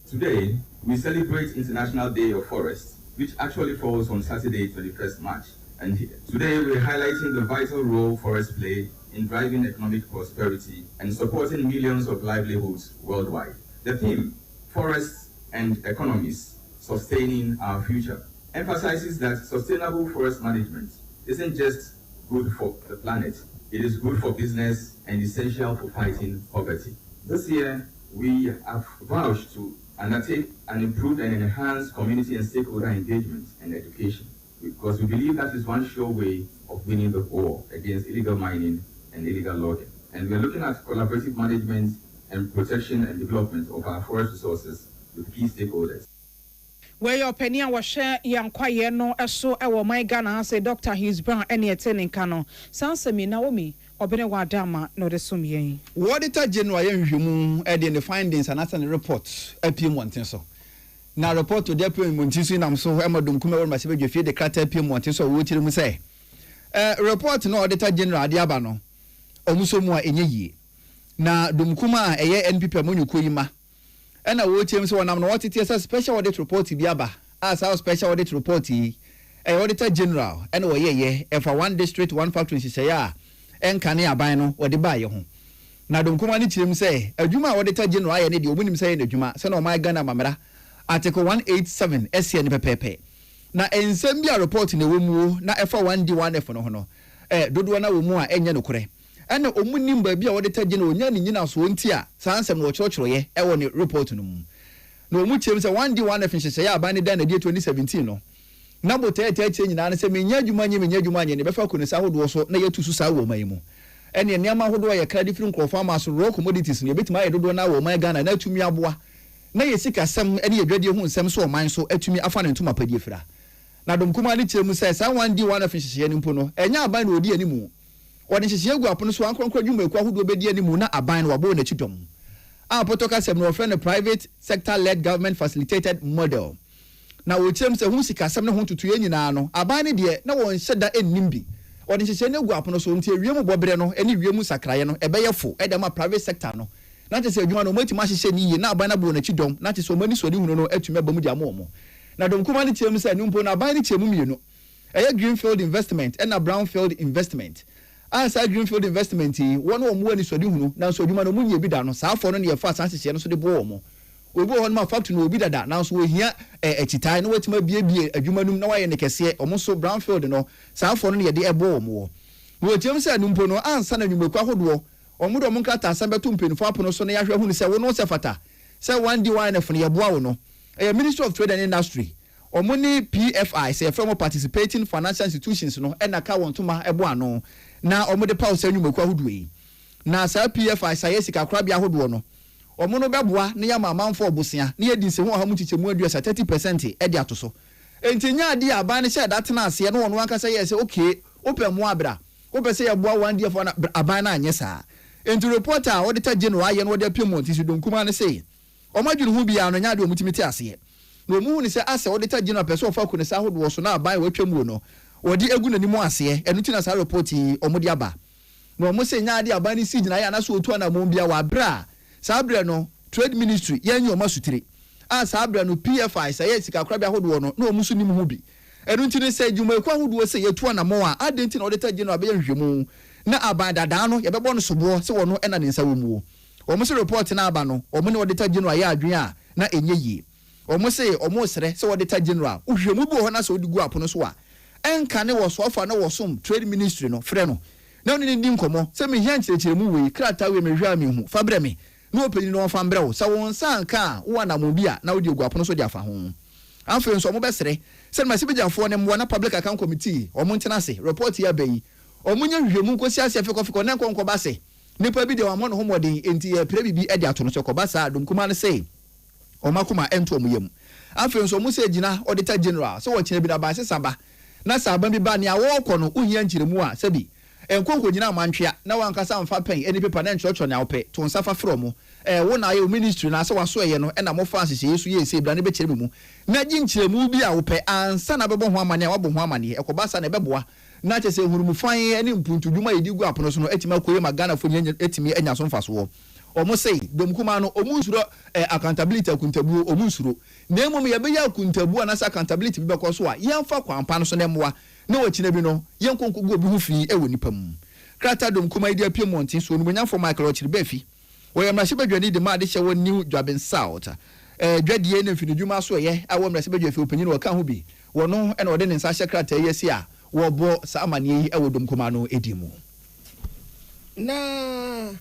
Speaker 17: Today, we celebrate International Day of Forests, which actually falls on Saturday, 21st March. And today, we're highlighting the vital role forests play in driving economic prosperity and supporting millions of livelihoods worldwide. The theme, Forests and Economies, Sustaining Our Future, emphasizes that sustainable forest management isn't just good for the planet, it is good for business and essential for fighting poverty. This year, we have vowed to undertake an improved and enhanced community and stakeholder engagement and education, because we believe that is one sure way of winning the war against illegal mining and illegal logging. And we are looking at collaborative management and protection and development of our forest resources with key stakeholders.
Speaker 1: Where your penny was share young quiet no so our my Ghana say Dr. Hughes Brown any attending canon. Sansemi Naomi Obene Wadama no the sumye. What it a general human adding the findings and answer the report PM wanting so. Now report to the PM Montisu I'm so Emadum Kuma myself you feel the crater PM wanting so what you say. Report no auditor general Diabano Omusomo enye na Dumkuma eye NPP amonyu koyima. And I will tell you so I'm not it is a special audit report biaba as our special audit report auditor general and oh yeah and for one district one factory say ya and can ya buy no or the buy ho na don kuma ni chim say adwuma auditor general ya ne de omunim say na adwuma say no my Ghana mamra article 187 SN pepepe na ensem bia report na womu na efa 1D1F no ho no dodo na womu a enye no kore and omunim ba bia auditor general onya ni nyina so ntia sansem no chorchoro ye e wo ne report no mu na omu chem say 1D1F nhye ya ba ne dan na 2017 no na botete nyina na se menya adwuma nye ne befa konisa hodo so na yetu su sa wo man mu ene niam hodo ye credit free crop ma so raw commodities ne betima ye dodo na wo man Ghana na atumi aboa na ye sika sem ene ye dwade hu nsem so man so atumi afa ne ntoma padie fira na dom kuma ni chem say sa 1D1F nhye ne mpo no enya aban na odi animu wode nhye gu apono so ankonkro adwuma ekwa hodo bedi animu na aban na wabo na chidom a potoka sem no friend private sector led government facilitated model na wo chem se hu sika sem ne ho tutu nyina no aban ne de na won hyeda ennim bi wode hyehye ne gu apono so nti ewiem bobere no ene ewiem sakraye no ebeyefo edema private sector no na te se adwuma no mati ma hyehye ni ye na aban na bo na chidom na te so mani so ni hunu no atumi abamu di amomo na dom kuma ne chem se numpo na aban ne chemu mienu eye greenfield investment and a brownfield investment as a greenfield investment one or more ni so di hunu na so adwuma no munye bi da no saa afo no ne ye fa san hyehye no so de bo wo mo obo hon ma factory no obi dada na so ohia echitai no watima biebie adwuma num na waye ne kese omo so brownfield no saafo no ye de ebo omo wo jem se numpo no ansa na nwumekwa hodo omo do mon krata asan beto mpenifo apono so na yahwe hunu se wo no se fata se 1D1F no ye boa wo no Ministry of Trade and Industry omo ni PFI se from participating financial institutions no e na ka won toma ebo ano na omo de pause nwumekwa hodo yi na sa PFI sa yesika krabia hodo no omo no beboa ne ya mamanfo obusia ne yedi se ho ha mutichemu aduasa 30% e de atoso entinya ade aban ne sha datena ase no wono anka say yes okay opemu abra opese ya boa 1D na aban na anyesa enti reporter auditor general ye no de Procurement si donkuma ne say omadwuru hu bia no nya de omutimiti ase
Speaker 4: no mu ni say asa auditor general person of akune sa hodo so na aban watwam no odi egu nanimu ase enu ti na sa report yi omudi aba no mo se nya ade aban ni sigina ya na so otu na mo bia wa bra sa bra no trade ministry yan yo masutire sa bra no PFI say sika kra bia hodo no na omusu ni mu hu bi enu ti ni say juma ekwa hodo say yetu na mo a ade ti na auditor general be hwehwemu na aban dada no ye be bo no sobo se wono ena ne nsa wo mu omo se report na aba no omo ne auditor general ya adwen a na enye yi omo se omo sere se auditor general uhwemu bi ho na se odigu apono so a enka ne wo so afa na wo som trade ministry no frɛ no na oni ndi nkomo se me hia nkyerɛkyerɛ mu wei krata we me hwa me hu fa brɛ me na opani no fa mbrɛ wo sa won san ka wo na mo bi a na odi ogu apono so di afa ho afei nso omo bɛsere se ma se bejafo ne mo na public account committee omo ntena se report ya bayi omo nya hwehwemu nkosi ase afekofeko na nkonko ba se nipa bi de wa mo no homodin enti e pre bibi e de atono so ko ba sa dum kuma ne se omakuma ento omo yam afei nso omo se gina auditor general so wo kire bi da ba se saba na saba bi ba ne a wo kɔ no uhia nkiremu a sebi enkonko gina amantwea na wankasa amfa pen eni paper na nchocho na ope to nsafa frɔ mo wo na ye ministry na se waso ye no na mo fa asese yesu ye se bra ne be kyerɛ mu na gi nkiremu bi a ope ansa na bɛbɔ ho amane a wabɔ ho amane ekoba sa na bɛboa na kyɛ sɛ hurumi fan eni mpuntu dwuma yedi gu apono so no etima koye magana fo nya etimi anya so mfaso omo sei dom kuma no omu nsuro accountability akuntabu omu nsuro na emom ye be ya akuntabu na sa accountability bi bɛkɔ so a yɛmfa kwampa no so na mmoa na wɔkyina bi no yɛnkonko gu obi hu fi ɛwɔ nipa mu krata dom kuma ide apie montin so no nyamfo Michael Ochiri Bafi wɔyɛ mrahye badwani de ma de hyɛ wɔ New Dwabin South dwadie na mfini dwuma so yɛ awɔ mrahye badwa fi opanyin wɔ ka ho bi wɔno ɛna wɔde ne nsa hyɛ krata yɛ si a wɔbɔ sa amane yi ɛwɔ dom kuma no edi mu
Speaker 5: na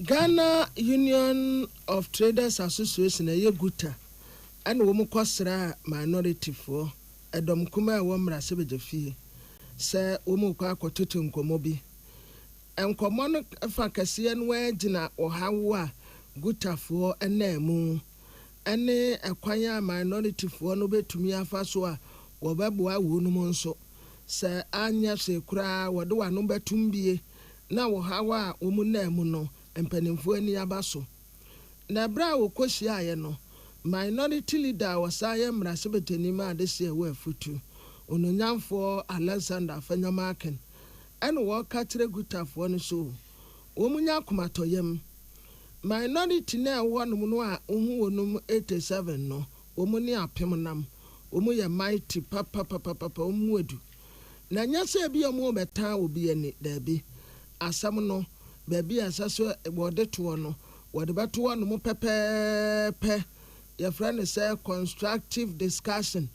Speaker 5: Ghana Union of Traders Association Yeguta and woman kosra minority for a dom kuma womra sebejafi say woman kwa kotutu nkomobi and common fakasian wejina or hawa guta for a name ene akwanya minority for no be to me afaso a wobabua wunumonso say anya se kura wodo no betumbie na wo hawa womunemu no empanimfo ani abaso na bra wo kohyia ye no minority leader wasaye mrasebetani ma adese ewe afutu ononyamfo Alexander Fanyamaken ene wo ka kire gutafo no so wo munya komatoyem minority na wo no no a ohu wonum 87 no wo muni apem nam wo mu ye mighty papa wo mu edu na nyase bi omo beta obi ani da bi asam no baby asaso wode to no wode beto no mo pepepe your friend say constructive discussion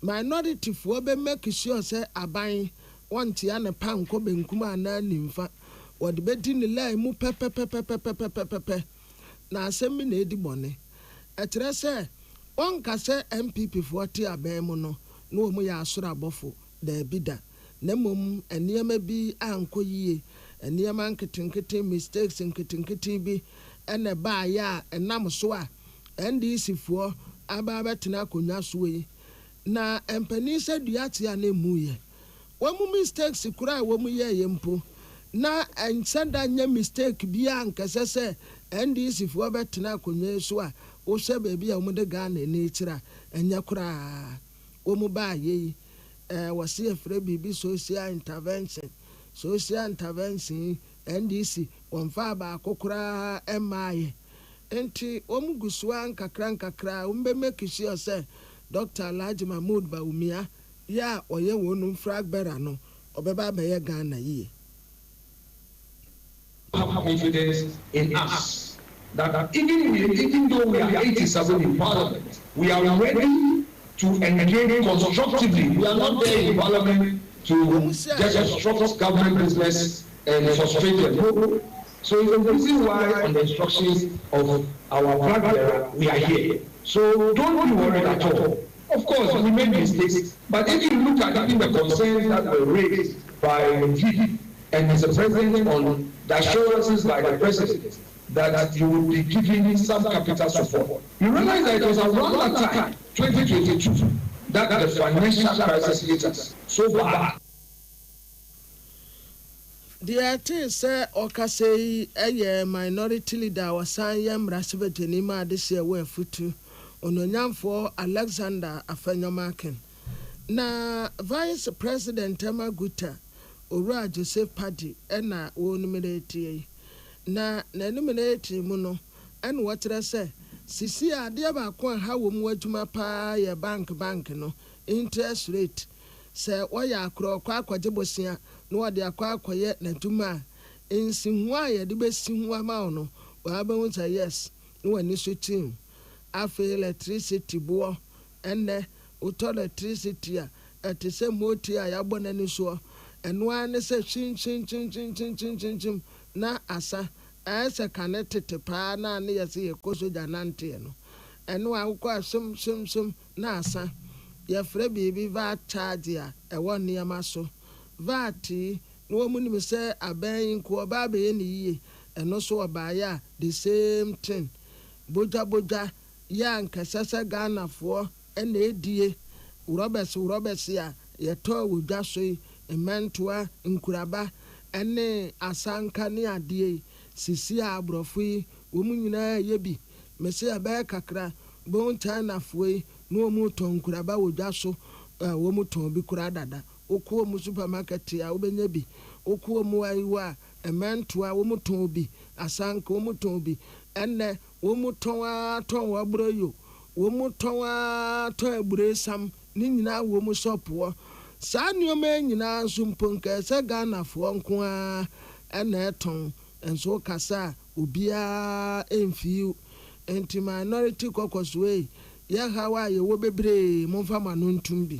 Speaker 5: minority for be make sure say aban want ya ne panko benkum ana nimfa wode bedi ne line mu pepepe na asem na edi bone etre say on ka say MPP 40 aban mu no na wo mu ya asoro abofo da bida na mom eniema bi ankoyie eniema nketenkete mistakes nketenkete bi ene ba ya enam so a NDC fo aba betena akonya so yi na empani se duate a na muye wamu mistakes kura wamu ye mpo na ensada nya mistake bi ankase se NDC fo betena akonya so a wo se ba bi a wo de Ghana ni kira enya kura wamu ba ye wasi efre bibi social intervention NDC wonfa ba akokora emaye enti omugusua nkakra umbe make sure say Dr. Alhaji Mahmoud Baumia ya oye wonu fragbera no obeba be ye Ghana yi
Speaker 18: have confidence in us that even though we are 87 in Parliament, we are ready to engage constructively. We are not there in Parliament to just obstruct government business and frustrate them. No. So it's the reason why on the instructions of our flag bearer, we are here. So don't be worried at all. Of course, we made mistakes, but if you look at even the concerns that were raised by VP and Mr. President on the assurances by the President that you will be giving some capital support, you realize that it was around that time, 2022, that the financial crisis hit us so bad.
Speaker 5: The idea say okasei minority leader wasan yam rasibeteni ma this year we futu ononyamfo Alexander Afenyomaken na Vice President Amaguta Owura Joseph Paddy ena wo nominate na nominate mu no en wotre se sisi ade ba ko ha wo mu adwuma pa ye bank no interest rate se wo ya akro kwa akwaje bosia na wo de akwaye na dwuma ensihu a ye de besihu ama no wa ba hu say yes no wani so team afi electricity bo enne uto electricity a ete se moti a ya bo na ni so eno ane se chin na asa ese connected pa na ne yesi ekoso janante no eno akwa sum na asa ya frɛ bibi va charge a ɛwɔ nneɛma so vati no mu nim sɛ aban ko ba be ne yie ɛno so ɔbaaya the same thing boja ya nkasasa Ghanafoɔ ɛna edie urobes a yɛtɔ wodwa so emantoa nkuraba ɛne asanka ne adie sisi abrɔfo yi wo mu nyinaa yɛ bi mese abɛɛ kakra bon Chinafoɔ no mu ton kuraba wodwa so wo mu ton bi kura dada okuo mu supermarket a wo benya bi okuo mu aiwa emantoa wo mu ton bi asanka wo mu ton bi enne wo mu ton wabroyo wo mu ton aburesam ni nyina wo mu shopwo saa nneoma nyina nso mponka se Ghanafoɔ nko a ena eton enso kasa obia emfiu enti minority caucus way ya hawa ye wo bebre monfa manontum bi.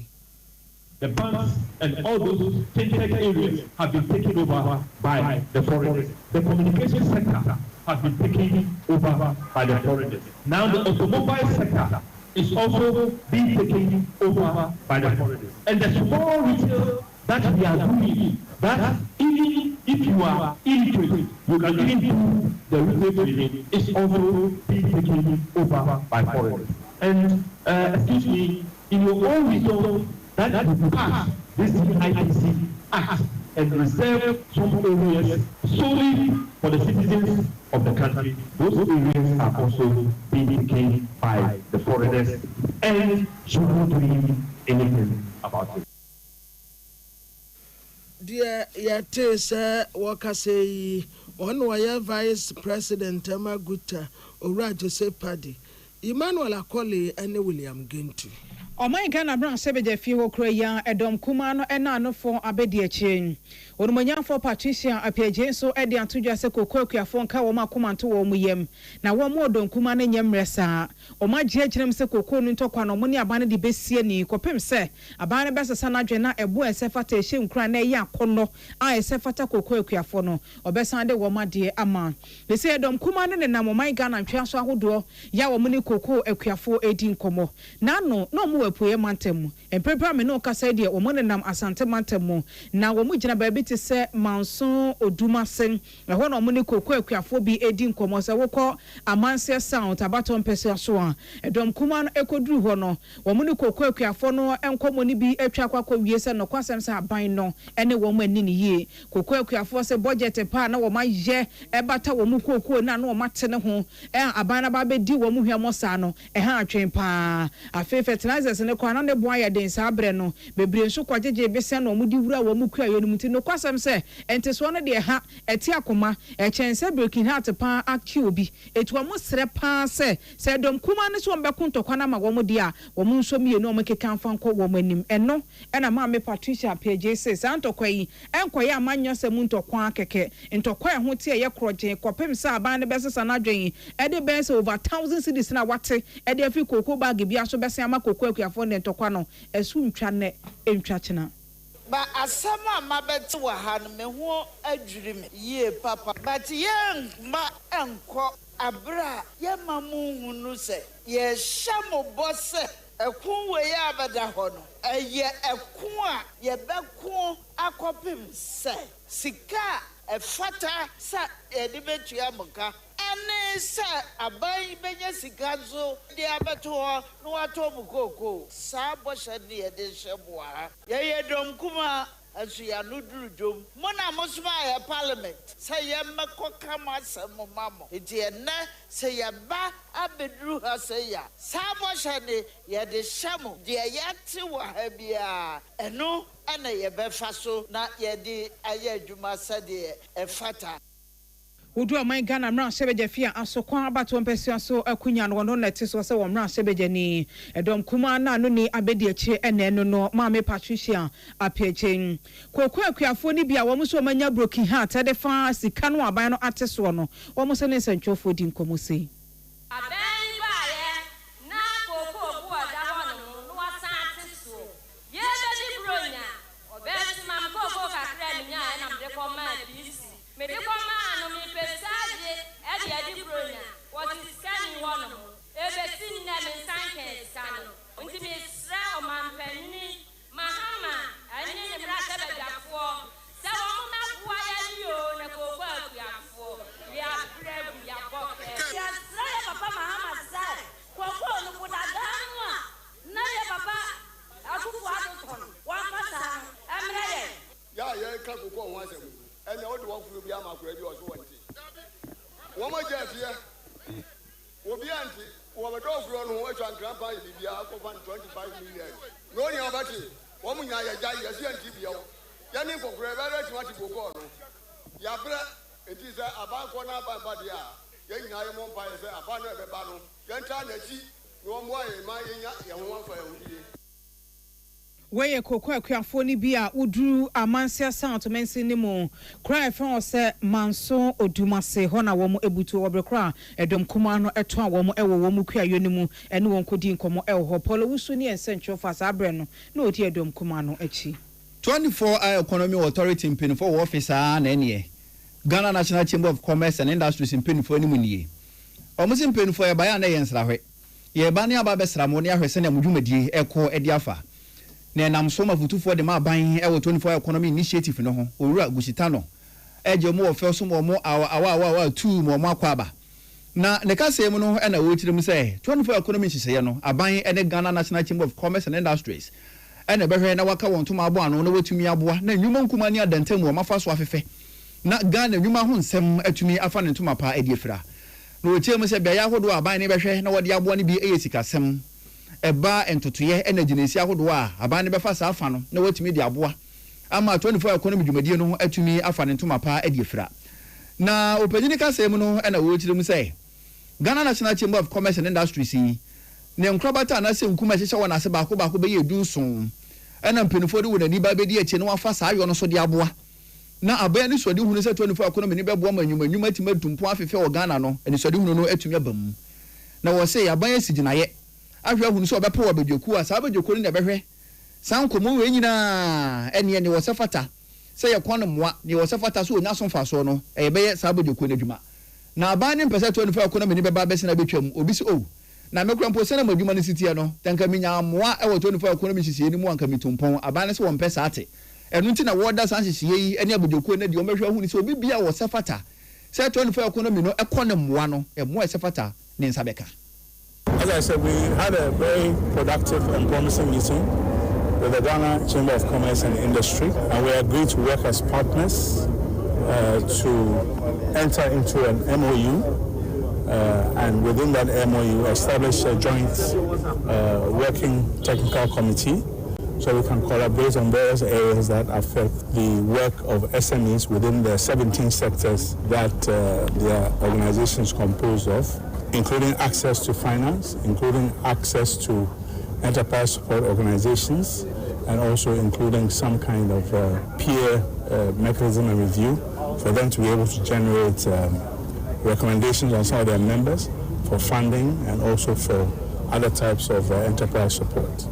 Speaker 9: The banks and all those tainted areas have been taken over by the foreigners. The communication sector has been taken over by the foreigners. Now the automobile sector is also being taken over by the foreigners. And the small retail that we are doing, that even if you are illiterate, you can even do the retail trading, is also being taken over by foreigners. And excuse me, in your own wisdom, that you pass this ITC Act and reserve some areas solely for the citizens of the country. Those areas are also being taken by the foreigners, and you not doing anything about it.
Speaker 5: Dear yate say wakase on waya Vice President Amaguta Owura Joseph Paddy Emmanuel Akoli and William Gintu.
Speaker 1: Oman Ghana Brown Sebeje fi ho kura ya edom kuma no ena no fo abedi achen. Orumanyafo Patricia Apiaje so e de atodwa se kokokuafo nka wo makomanto wo muyem. Na wo mo odom kuma no nyemresa. Oma giagyerem se kokko no ntokwa no mo ne abane de besie ni kopem se abane besesa na dwe na ebo esefata ehye nkura na eya akono a esefata kokokuafo no obesan de wo made ama. Be se edom kuma no ne na Oman Ghana ntwa so ahodo ya wo mo ne kokko akuafo edi nkomo. Na no mo apuye mantem empepra me no kasa de wo mo ne nam asante mantem na wo mo gina ba ti se manson odumase ho no mo ne kokko akuafo bi edi nkomo se wokọ amanse sound abaton pese so a edom kuma no ekoduru ho no wo mo ne kokko akuafo no enkomo ni bi atwa kwakọ wie se no kwasem se aban no ene wo mo ani ni yie kokko akuafo se budget pa na wo ma ye ebata wo mo kokko na no mate ne ho aban na ba be di wo mo hwemo sa no ha atwen pa afi fertilizers ne kwa na ne boa ya den sa abre no bebre nso kwajeje be se no mo di wura wo mo kua yo no muti no kwasem se ente so no de ha eti akoma chense breaking heart pa aki obi etu mo sre pa se dom kuma ne so mbeko ntokwa na ma wo mo de a wo mo nso mie no mo keka mfa nko wo mo anim eno na ma me Patricia PJ se santokwa yi enkoye amanyo se mu ntokwa keke ntokwa ho tie ye kroje kopem se aban ne besesa na dwen e de be se over 1000 cities na wate e de afi kokko bag bi aso bese ama kokko akuafo ne ntokwa no esu ntwa ne entwa chena
Speaker 19: ba asama mabeti wa han me ho adwiri me ye papa but ye ma enko abra ye mamu hunu se ye shamo bose ekun we ya abada ho no eye ekun a ye bekun akopim se sika efata sa de betu amuka ane sa abai benya sika zo de abeto no ato mukoko sa bosha de de sheboa ye dom kuma as we are Nudrum, Mona Mosma, Parliament, say Yamako Kama Samamo, Etienne, say Yaba, Abedru Hasaya, Samoshani, Yadi Shamu, the Ayati Wahabia, and no, and a Yabefaso, not Yadi Ayajuma Sadi, a fata.
Speaker 1: Udu amai Ghana mra sebeje fia aso kwa abato mpesi so akunya no no neti so se wo mra sebeje ni edom kuma na no ni abedi achi ene no maame Patricia apechen kokwa akuafo ni bia wo so manya broken heart de fa sika no aban no ate so no wo se ne santwofo di nkomosi
Speaker 20: aban baaye na kokwa obu oda ho no no wasa ate so ye be di bronya obesi mam kokwa kakra ni nya na mde ko ma bisi me de ko ma no mi pesaje e de di bronya what is scanning one no ebe sin na me sanke sano unti mi sra o man panini mahama ani ne bra ta be dafo se wo mo na bua ya ni o na kokwa akuafo ya brebu ya boke ya sra ya papa mahama sai kokwa no buda danwa na ya papa akufu adoton wa pasa amre
Speaker 21: ya ka kokwa won asem and the other one will be a macro or so. One more jet here will be anti, or a dog run who was on grandpa in Libya for 125 million. No, you're about it. Woman, I die as you and TBO. Yanning for Gravera to what you go on. Yabra, it is a bank one up by Badia. Young Diamond by a partner of the battle. Young Tanachi, no more in my young one for you.
Speaker 1: Weye kokwa akuafo ni bia udru amansia sound mensi ni mo cry from say manso odumase ho na wo mo ebutu obrekra edom kuma no eto a wo mo ewo wo mo kuayo ni mu ene won kodi nkomo ewo ho polo wusu ni ensencho fa sa abre no na odi edom kuma no achi
Speaker 4: 24-hour economy authority in Pinfo officer na ene Ghana National Chamber of Commerce and Industries in Pinfo ni mu nie omusim Pinfo e ba ya na yensra hwe ye ba ne aba besra mo ne ahwese na mudwumadi eko edi afa na nam so mafutufo de ma ban e wo 24 economy initiative no ho owura gushitano eje mo ofe so mo awa tu mo akwaba na ne kase mu no e na wo tirim say 24 economy hihye no aban e ne Ghana National Chamber of Commerce and Industries e na behwe na waka won to ma abo ano na watumi aboa na nwuma nkuma ni adantam wo mafa so afefe na Ghana nwuma ho nsem atumi afa ne ntoma pa ediefra na wo tie mu say bia ya hodo aban ne behwe na wode aboa ne bi eyesikasem eba entotoye energy nesi ahodo a aban ne befa sa afa no na watumi di aboa ama 24 economy dwumadie no atumi afa ne ntoma pa ediefra na opanyini kase mu no na wo tirim say Ghana National Chamber of Commerce and Industries ne nkrobata na se nkuma hyehyɛ wona se baako be yedu so na mpenufo de wona ni ba be di eche no afa sa ayo no so di aboa na aban ni so de hunu se 24 economy ni beboa manyuma timatumpo afefe o Ghana no eni so de hunu no atumi abam na wo se aban asiginaye ahwe hunu so obepo obedwoku asa abedwoku ni nebehwe sankomo we nyina ene ne wo sefata se ye kwano moa ne wo sefata so onya so mfa so no eyebeye sa abedwoku na dwuma na aban ni pese 24 economy ni beba bese na betwam obi se o na mekura mpo se na madwuma ni sitie no tanka minya moa e wo 24 economy hihye ni mu anka mitumpon aban se wo mpesa ate enu nti na woda san hihye yi ene abedwoku na de o mehwe hunu se obi bia wo sefata se 24 economy no ekone moa no e moa sefata ni nsabeka.
Speaker 6: As I said, we had a very productive and promising meeting with the Ghana Chamber of Commerce and Industry, and we agreed to work as partners to enter into an MOU, and within that MOU establish a joint working technical committee so we can collaborate on various areas that affect the work of SMEs within the 17 sectors that their organization is composed of, including access to finance, including access to enterprise support organizations, and also including some kind of peer mechanism and review for them to be able to generate recommendations on some of their members for funding and also for other types of enterprise support.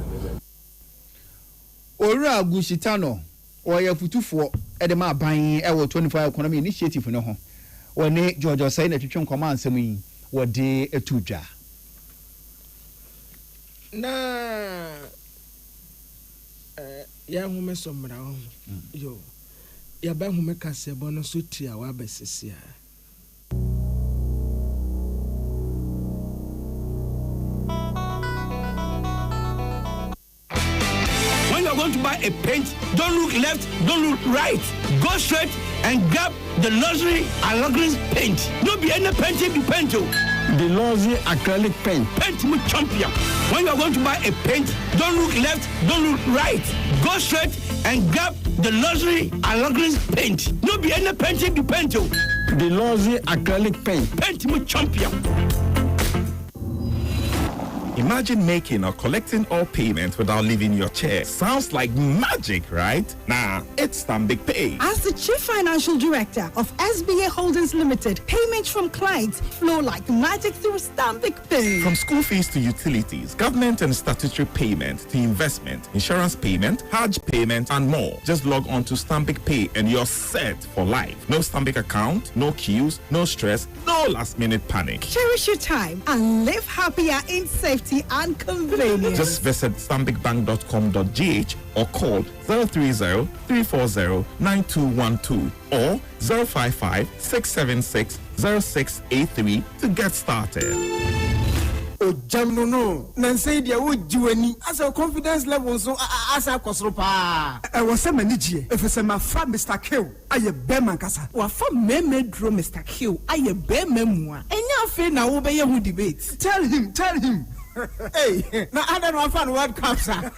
Speaker 4: Ora Gushitano, or your futufo, Edema buying our 24 economy initiative no ho. When Georgia saying that you can command some what day a tuja.
Speaker 5: Na ya hume somra yo ya ba hume kase bono sutia wa besisia.
Speaker 14: going to buy a paint, don't look left, don't look right. Go straight and grab the luxury Alagris paint. No be any painting be paint. The luxury acrylic paint. Paint me champion. When you are going to buy a paint, don't look left, don't look right. Go straight and grab the luxury Alagris paint. No be any painting be paint. The luxury acrylic paint. Paint me champion.
Speaker 8: Imagine making or collecting all payments without leaving your chair. Sounds like magic, right? Nah, it's Stanbic Pay.
Speaker 22: As the Chief Financial Director of SBA Holdings Limited, payments from clients flow like magic through Stanbic Pay.
Speaker 8: From school fees to utilities, government and statutory payment to investment, insurance payment, Hajj payment, and more. Just log on to Stanbic Pay and you're set for life. No Stanbic account, no queues, no stress, no last-minute panic.
Speaker 22: Cherish your time and live happier in safety and convenience.
Speaker 8: Just visit stanbicbank.com.gh or call 030-340-9212 or 055-676-0683 to get started.
Speaker 23: Jamno no Nancy dia wo jiwani as a confidence level so as a kosropa e wo se manijie efese ma fa Mr. Q aye be mankasa wa fa meme dro Mr. Q aye be mamu a enya afi na wo be ye hu debate tell him hey na other one fan World Cup sir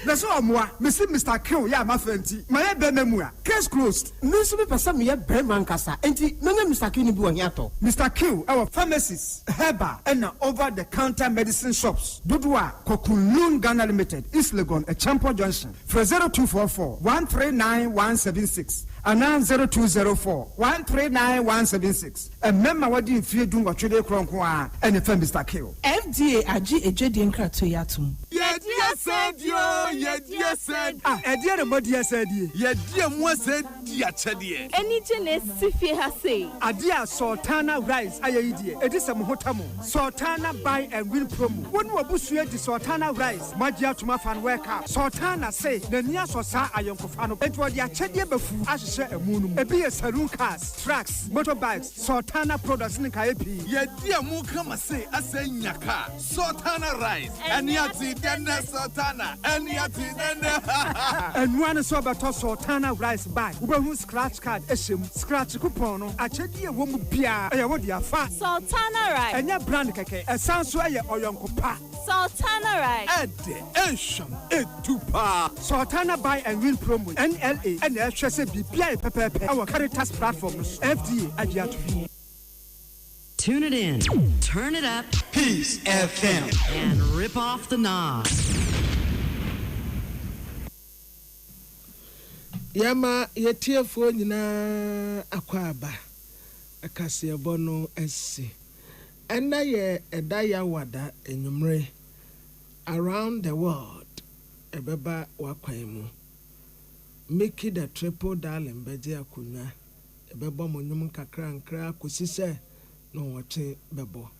Speaker 23: That's all moi. Mr. Q, ya my friend. My bememua. Case closed. No so be person me Berman kasa. Enti no Mr. Q ni bu anyato. Mr. Q, our pharmacies, herbal and over the counter medicine shops. Dudua Kokunlun Ghana Limited, East Legon, a Champion Junction. For 0244 139176 and 0204 139176. And member what you feel doing what you do and the Mr. Q. FDA aji ejedi nkra to yatum.
Speaker 24: Yeah, dear said yo. Yeah, dear said.
Speaker 23: Dear body said ye.
Speaker 24: Yeah, dear moi said dear chadie.
Speaker 25: Anything is sifi has say.
Speaker 23: Adia Sultana rice ayidie. It is a mohotamo. Sultana buy and win promo. One more busuye the Sultana rice. Magia to my fan worker. Sultana say the near sosa ayonkofano. It was ya chadie befu. Ashe a moon. A be a saloon cars, trucks, motorbikes. Sultana products in Kaipi.
Speaker 24: Yeah, dear mo come say I say nyaka. Sultana rice. And yati dena Sultana. And
Speaker 23: and one is about Sultana rice bag. Who scratch card, scratch coupon, a chedi woman pia, a what ya fat.
Speaker 25: Sultana rice.
Speaker 23: And your brand cake, a sound sway or young pa.
Speaker 25: Sultana rice.
Speaker 23: Ede, Ensham, Etupa. Sultana buy and win promo, NLA, and HSB, PI, our Caritas platforms, FDA, Agiatu.
Speaker 15: Tune it in, turn it up,
Speaker 23: Peace FM,
Speaker 15: and rip off the knob.
Speaker 5: Yama yetiefo nyina akwaba akase bono esi ena ye edaya wada enyumre around the world ebeba wakwaimu make it a triple darling beje akunya ebeba monyum kakra nkra kosise no wote bebo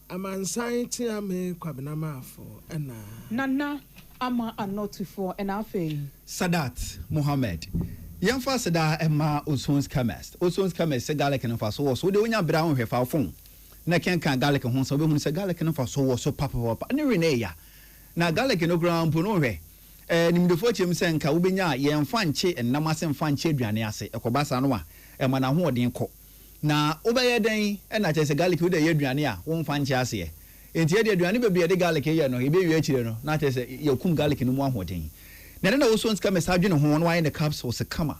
Speaker 5: amansan ti ame kwabena mafo ena
Speaker 1: nana ama anotufo and afe
Speaker 4: Sadat Mohammed Yamfa Sada Emma Osons Chemist say garlic and for so the onya brown he fa phone na can garlic and hon so be hu say garlic and for so papa ni reneya na garlic no ground puno hwe nimdefo chem se nka wo benya yemfa nche enam ase mfa nche aduane ase ekobasa no a ema na ho odin ko na obeye den na che se garlic wo de aduane a wo mfa nche ase enti de aduane be bia de garlic ye no ebe wi akire no na che se yakum garlic no mu ahoden na na wo so nska message no ho no why the capsules kama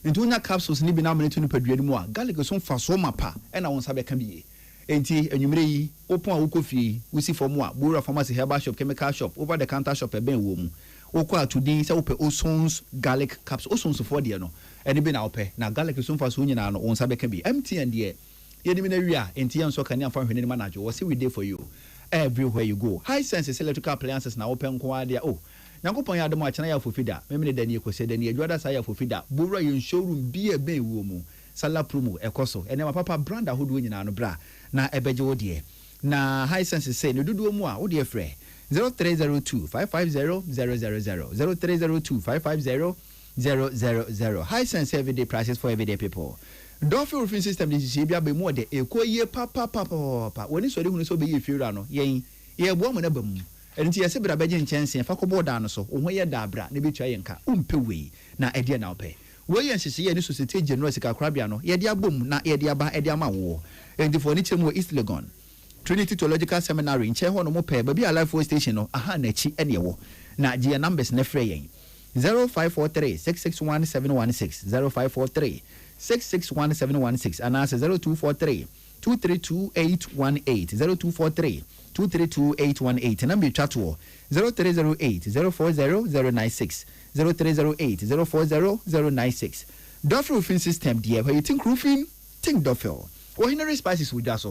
Speaker 4: enti unya capsules ni bi na amene to no padua mu a garlic so mfa so mapa na wo nsa be ka biye enti anwumre yi opon a wokofie wusi form a bora pharmacy herbal shop chemical shop over the counter shop e ben wo mu wokọ atudi se wope Osons garlic capsules Osons for de no eni bi na wope na garlic so mfa so nyina no wo nsa be ka bi MTN de yenim na wi a enti yan so kan yan fa hwene ni manager we say we dey for you everywhere you go. High sense electrical appliances na open kwa dia oh Nyankopon ya adom achana ya fofida memene dani ekose dani adwada sa ya fofida bowra yon showroom bi e ben wo mu sala promo ekoso ene ma papa brand ahodo nyina no bra na ebeje wo de na high sense say no dudu mu a wo de frɛ 0302 550 000 0302 550 000 high sense everyday prices for everyday people. Dolphin roofing system this is bia be more de ekoye papa woni so de hunu so be ye fiura no yen ye bo mo na bam enti yɛse bra bɛgye nkyɛnse fa kɔ boda no so wo ho yɛ da bra ne betua yɛnka umpe wei na ɛdeɛ na wopɛ wo yɛ nhyehyɛ ne society general sika korabea no yɛde abom na yɛde aba ɛde ama wo enti for ni kyerɛ East Legon Trinity Theological Seminary nkyɛn hɔ no mo pɛ baabi a Life Force Station no aha na akyi ɛne ɛwɔ na gye numbers na frɛ yɛn 0543 661716 0543 661716 and answer 0243 232818 0243 232818 number chat to 0308 040096 0308 040096 Duff roofing system dear where you think roofing think Duffel ordinary spices with us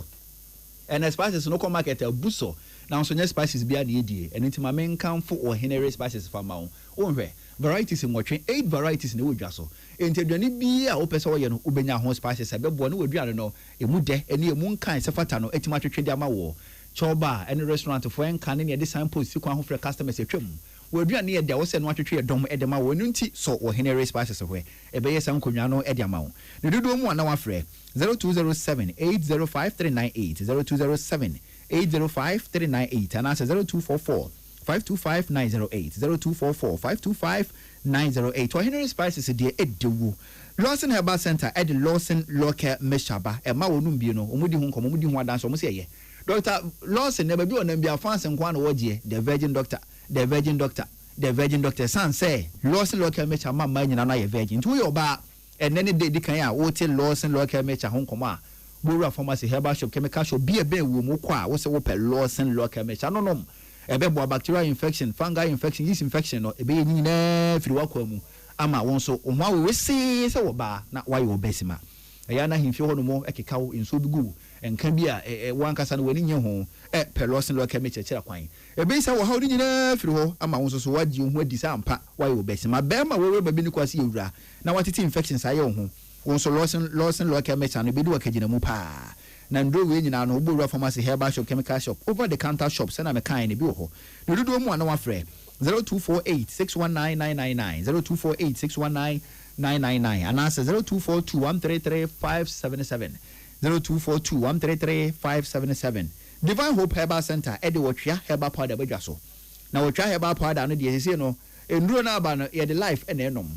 Speaker 4: and spices no come market buso now so new spices be at the idea and into my main count for ordinary spices for my own varieties in watching 8 varieties in the wood jasso into the be a open so you know ubenya home spices a bebo no we no e mu de ene emu kan sefata no etimache twede ama wo choba any restaurant for en kan ne de samples si kwan ho frɛ customers atwam we aduane e de wo se no atwetwe dom e de ma wo no nti so ordinary spices hwe e be yes ankonwa no e de ma wo ne dodo mu ana wa frɛ 0207 805398 0207 805398 and answer 0244 525908 0244 525908 ordinary spices de edewu Lawson Herbal Center at the Lawson Local Meshaba e ma wonum bi no omudi hu nkomo omudi hu adanso mo se ye Dr. Lawson never be on them be afans and kwan woje the virgin doctor san say Lawson Local Meshaba ma nyina na ye virgin to your ba and then the kan ya wo te Lawson Local Meshaba hu nkomo a Bora pharmacy herbal shop chemical shop be wo mo kwa wo se wo pe Lawson Local Meshaba no ebebo bacterial infection fungal infection yeast infection no ebe nyina firi wakwa mu ama won so ohwa we se wo ba na why wo besima eya na himfi ho no mo ekekawo enso bigu enka bi a wankasa no wani nye ho Lawson Local Meshaba kwan ebe isa wo ha odi nyina firi ho ama won so wagye ho adi sa ampa why wo besima be ma we ba bi ni kwase ewura na watiti infections aye ho won so Lawson Local Meshaba no be di wakagina mu pa na ndo we nyina no Bora pharmacy herbal shop chemical shop over the counter shop send am kan ne bi ho no dodo mu ana wa frɛ 0248 619999 0248 619999 and answer 0242 133 577 0242 133 577 Divine Hope Herbal Center ede wotwa herbal powder badwa so na wotwa herbal powder no de sese no enduro na aba no ye de life ene enom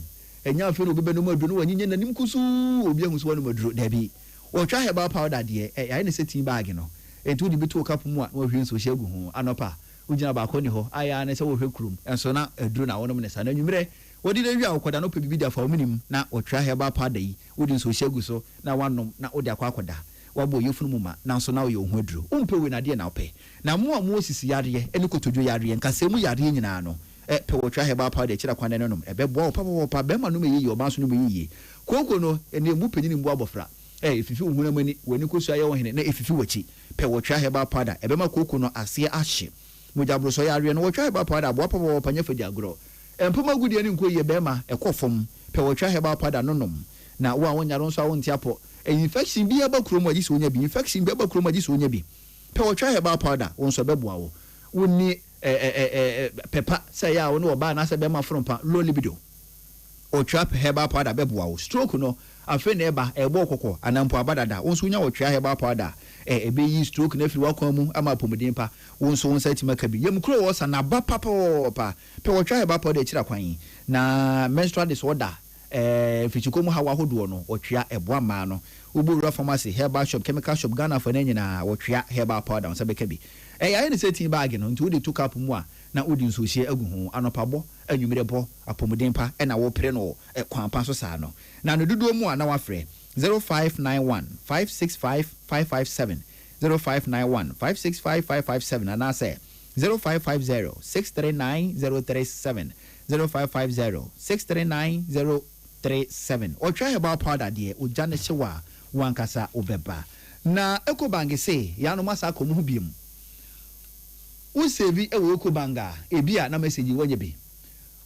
Speaker 4: enya afi no bebe no madu no wanyinye nanim kusu obi ahuso no maduro da bi wotwa herbal powder de ya ne setin bag no entu de bitu cup mu a no hwe nso hye gu ho anopa ugina ba ko ni ho aya ne se wo hwe kurum enso na aduro na wonom ne sa na nwumre wodi na wi a wokoda no pe bibi da fa ominim na wotwa herbal powder yi wodi nso hye gu so na wanom na wodi akwakoda wabo yefunu mu ma na nso na wo ye ho aduro umpe we na de na ope na mo a mo osisi yare ene kotodwo yare nkasemu yare nyina no pe wotwa herbal powder kira kwan ne nom ebebo papa be ma no me yi oba so no me yi koko no ene mu panyini mbu abofra ififi ohuna mani wani kosu aye wo hene na ififi wachi pe wotwa herbal powder ebema koko no ase ahye mujabro so yare no wotwa herbal powder abo papa panya fadi agro empoma gudi ani nko ye bema ekofom pe wotwa herbal powder nonom na wo a wonyaro nso a wonti apo infection bi aba krom agi so onya bi infection bi aba krom agi so onya bi pe wotwa herbal powder wonso beboa wo woni pepa say ya wo no ba na se bema frompa low libido wotwa herbal powder beboa wo stroke no afi na eba ebo kokko anampo abadada wonso nya wotwa herbal powder ebe yi stroke na firi wakwan mu ama pomodin pa wonso wonsa timaka bi yem kro wo sa na ba papa pe wotwa herbal powder kira kwan na menstrual disorder fichikomu hawa hodo no wotwa eboa ma no Bora pharmacy herbal shop chemical shop Ghana for nyina wotwa herbal powder so beka bi ya ne setin bag no nti wodi 2 cup mu a na wodi nso hye agu ho anopabo anwumire bo apomodin pa na wo pre no kwan pa so sa no na no dodo mu a na wa frɛ 0591 565 557 0591 565 557 and I say 0550 639 037 0550 639 037 or try about powder dear o jane sewa wankasa obeba na ekobange se ya no masa komu hu biem wo sevi ewo ekobanga ebia na message wonye bi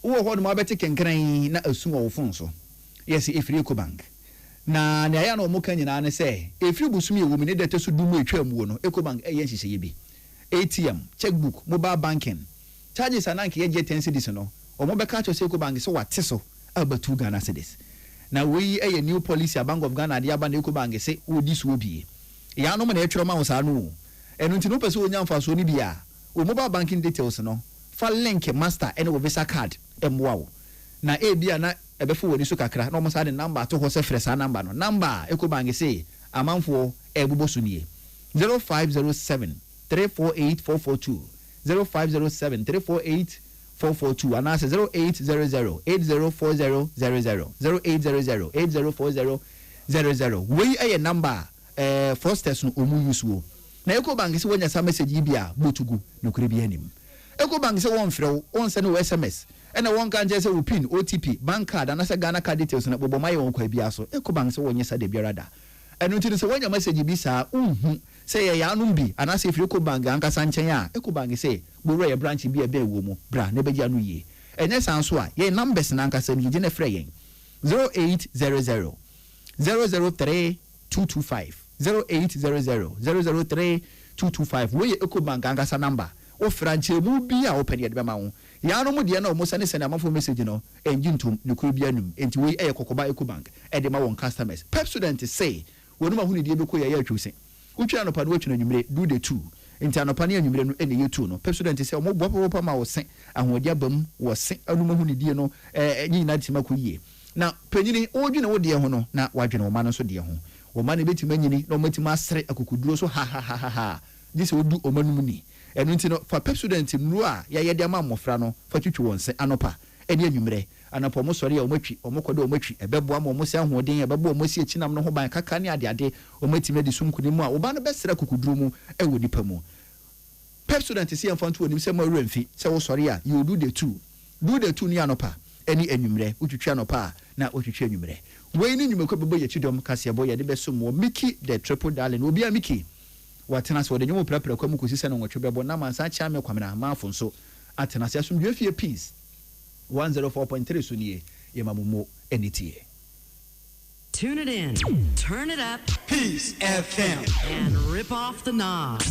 Speaker 4: wo ho no mabete kenkran na asu wo fon so yes efiri ekobang na ne ya no mo kan nyina ne se efiri busumi ewo mi ne dete so dumu etwam wo no ekobang eye nhihye bi ATM checkbook mobile banking charges ananke ye 10 cedis no o mo be ka cho se ekobang so wate so abatu Ghana cedis na we a new policy a Bank of Ghana de aba na ekobang se odi so obi ya no mo na etwero ma wo sa no enu nti no pese onya mfa so ni bia o mobile banking details no fa link master ene wo visa card emwa wo na ebia na ebefo woni so kakra na omosa de number to ho se fresa number no number Ecobank say amanfo ebubo so nie 0507 348442 0507 348442 and answer 0800 804000 0800 804000 we a number Foresters no omu use wo na Ecobank say wonya sa message bia botugu no kure bia nim Ecobank say won frɛ won send no SMS and won kan je say wo pin OTP bank card and say Ghana card details na bobo mai won kwa bia so Ecobank say wonya sa de bia rada enu nti say wonya message bi sa say ya anum bi and say Ecobank anka sanchen a Ecobank say bo re branch bi e be wo mu bra na be gia no yie enye san so a ye numbers na anka say ye na frɛ yen 0800 003 225 0800 003 225 we Ecobank angasa number o franche mu bi a open ye de ma wo ya no mu de na o mo sane send amafo message no enjintum ne ko bi anum enti we kokoba Ecobank e de ma won customers pep student say wonu ma hu ne de be ko ye atwuse utwa no pa no atwuna nwumre do the two enti anopa ne nwumre no ene ye two no pep student say o mo bopo ma wo sen ahodi abam wo sen anu ma hu ne die no nyi na tima ko yie na panyini odwene wo de ho no na wadwene wo ma no so de ho wo ma ne betima nyini na o matima asre akokuduro so ha this odu o manum ni enu nti no for pep student nru a ye de ama mmofra no fa twetwe won se anopa ene anwumre anopa mo sori a o matwi o mokode o matwi ebebo ama o mo se ahoden ebebo o mo se chinam no ho ban kaka ne ade o matima de sunkuni mu a wo ba no besra akokuduro mu e wo dipa mu pep student se yemfa nto onim se ma remfi se wo sori a you do the two ni anopa eni anwumre utwetwe anopa na otwetwe anwumre we ni nwumeko bebo ye chidom kasebo ye de beso mo Mickey the triple darling obi a Mickey watena so de nyomo prapra kwa mukosi se no nwotwe bebo na mansa cha me kwamena ma afo nso atena se asum dwefie peace 104.3 so nie ye mamumo enitie.
Speaker 15: Tune it in, turn it up,
Speaker 24: Peace FM,
Speaker 15: and rip off the knob.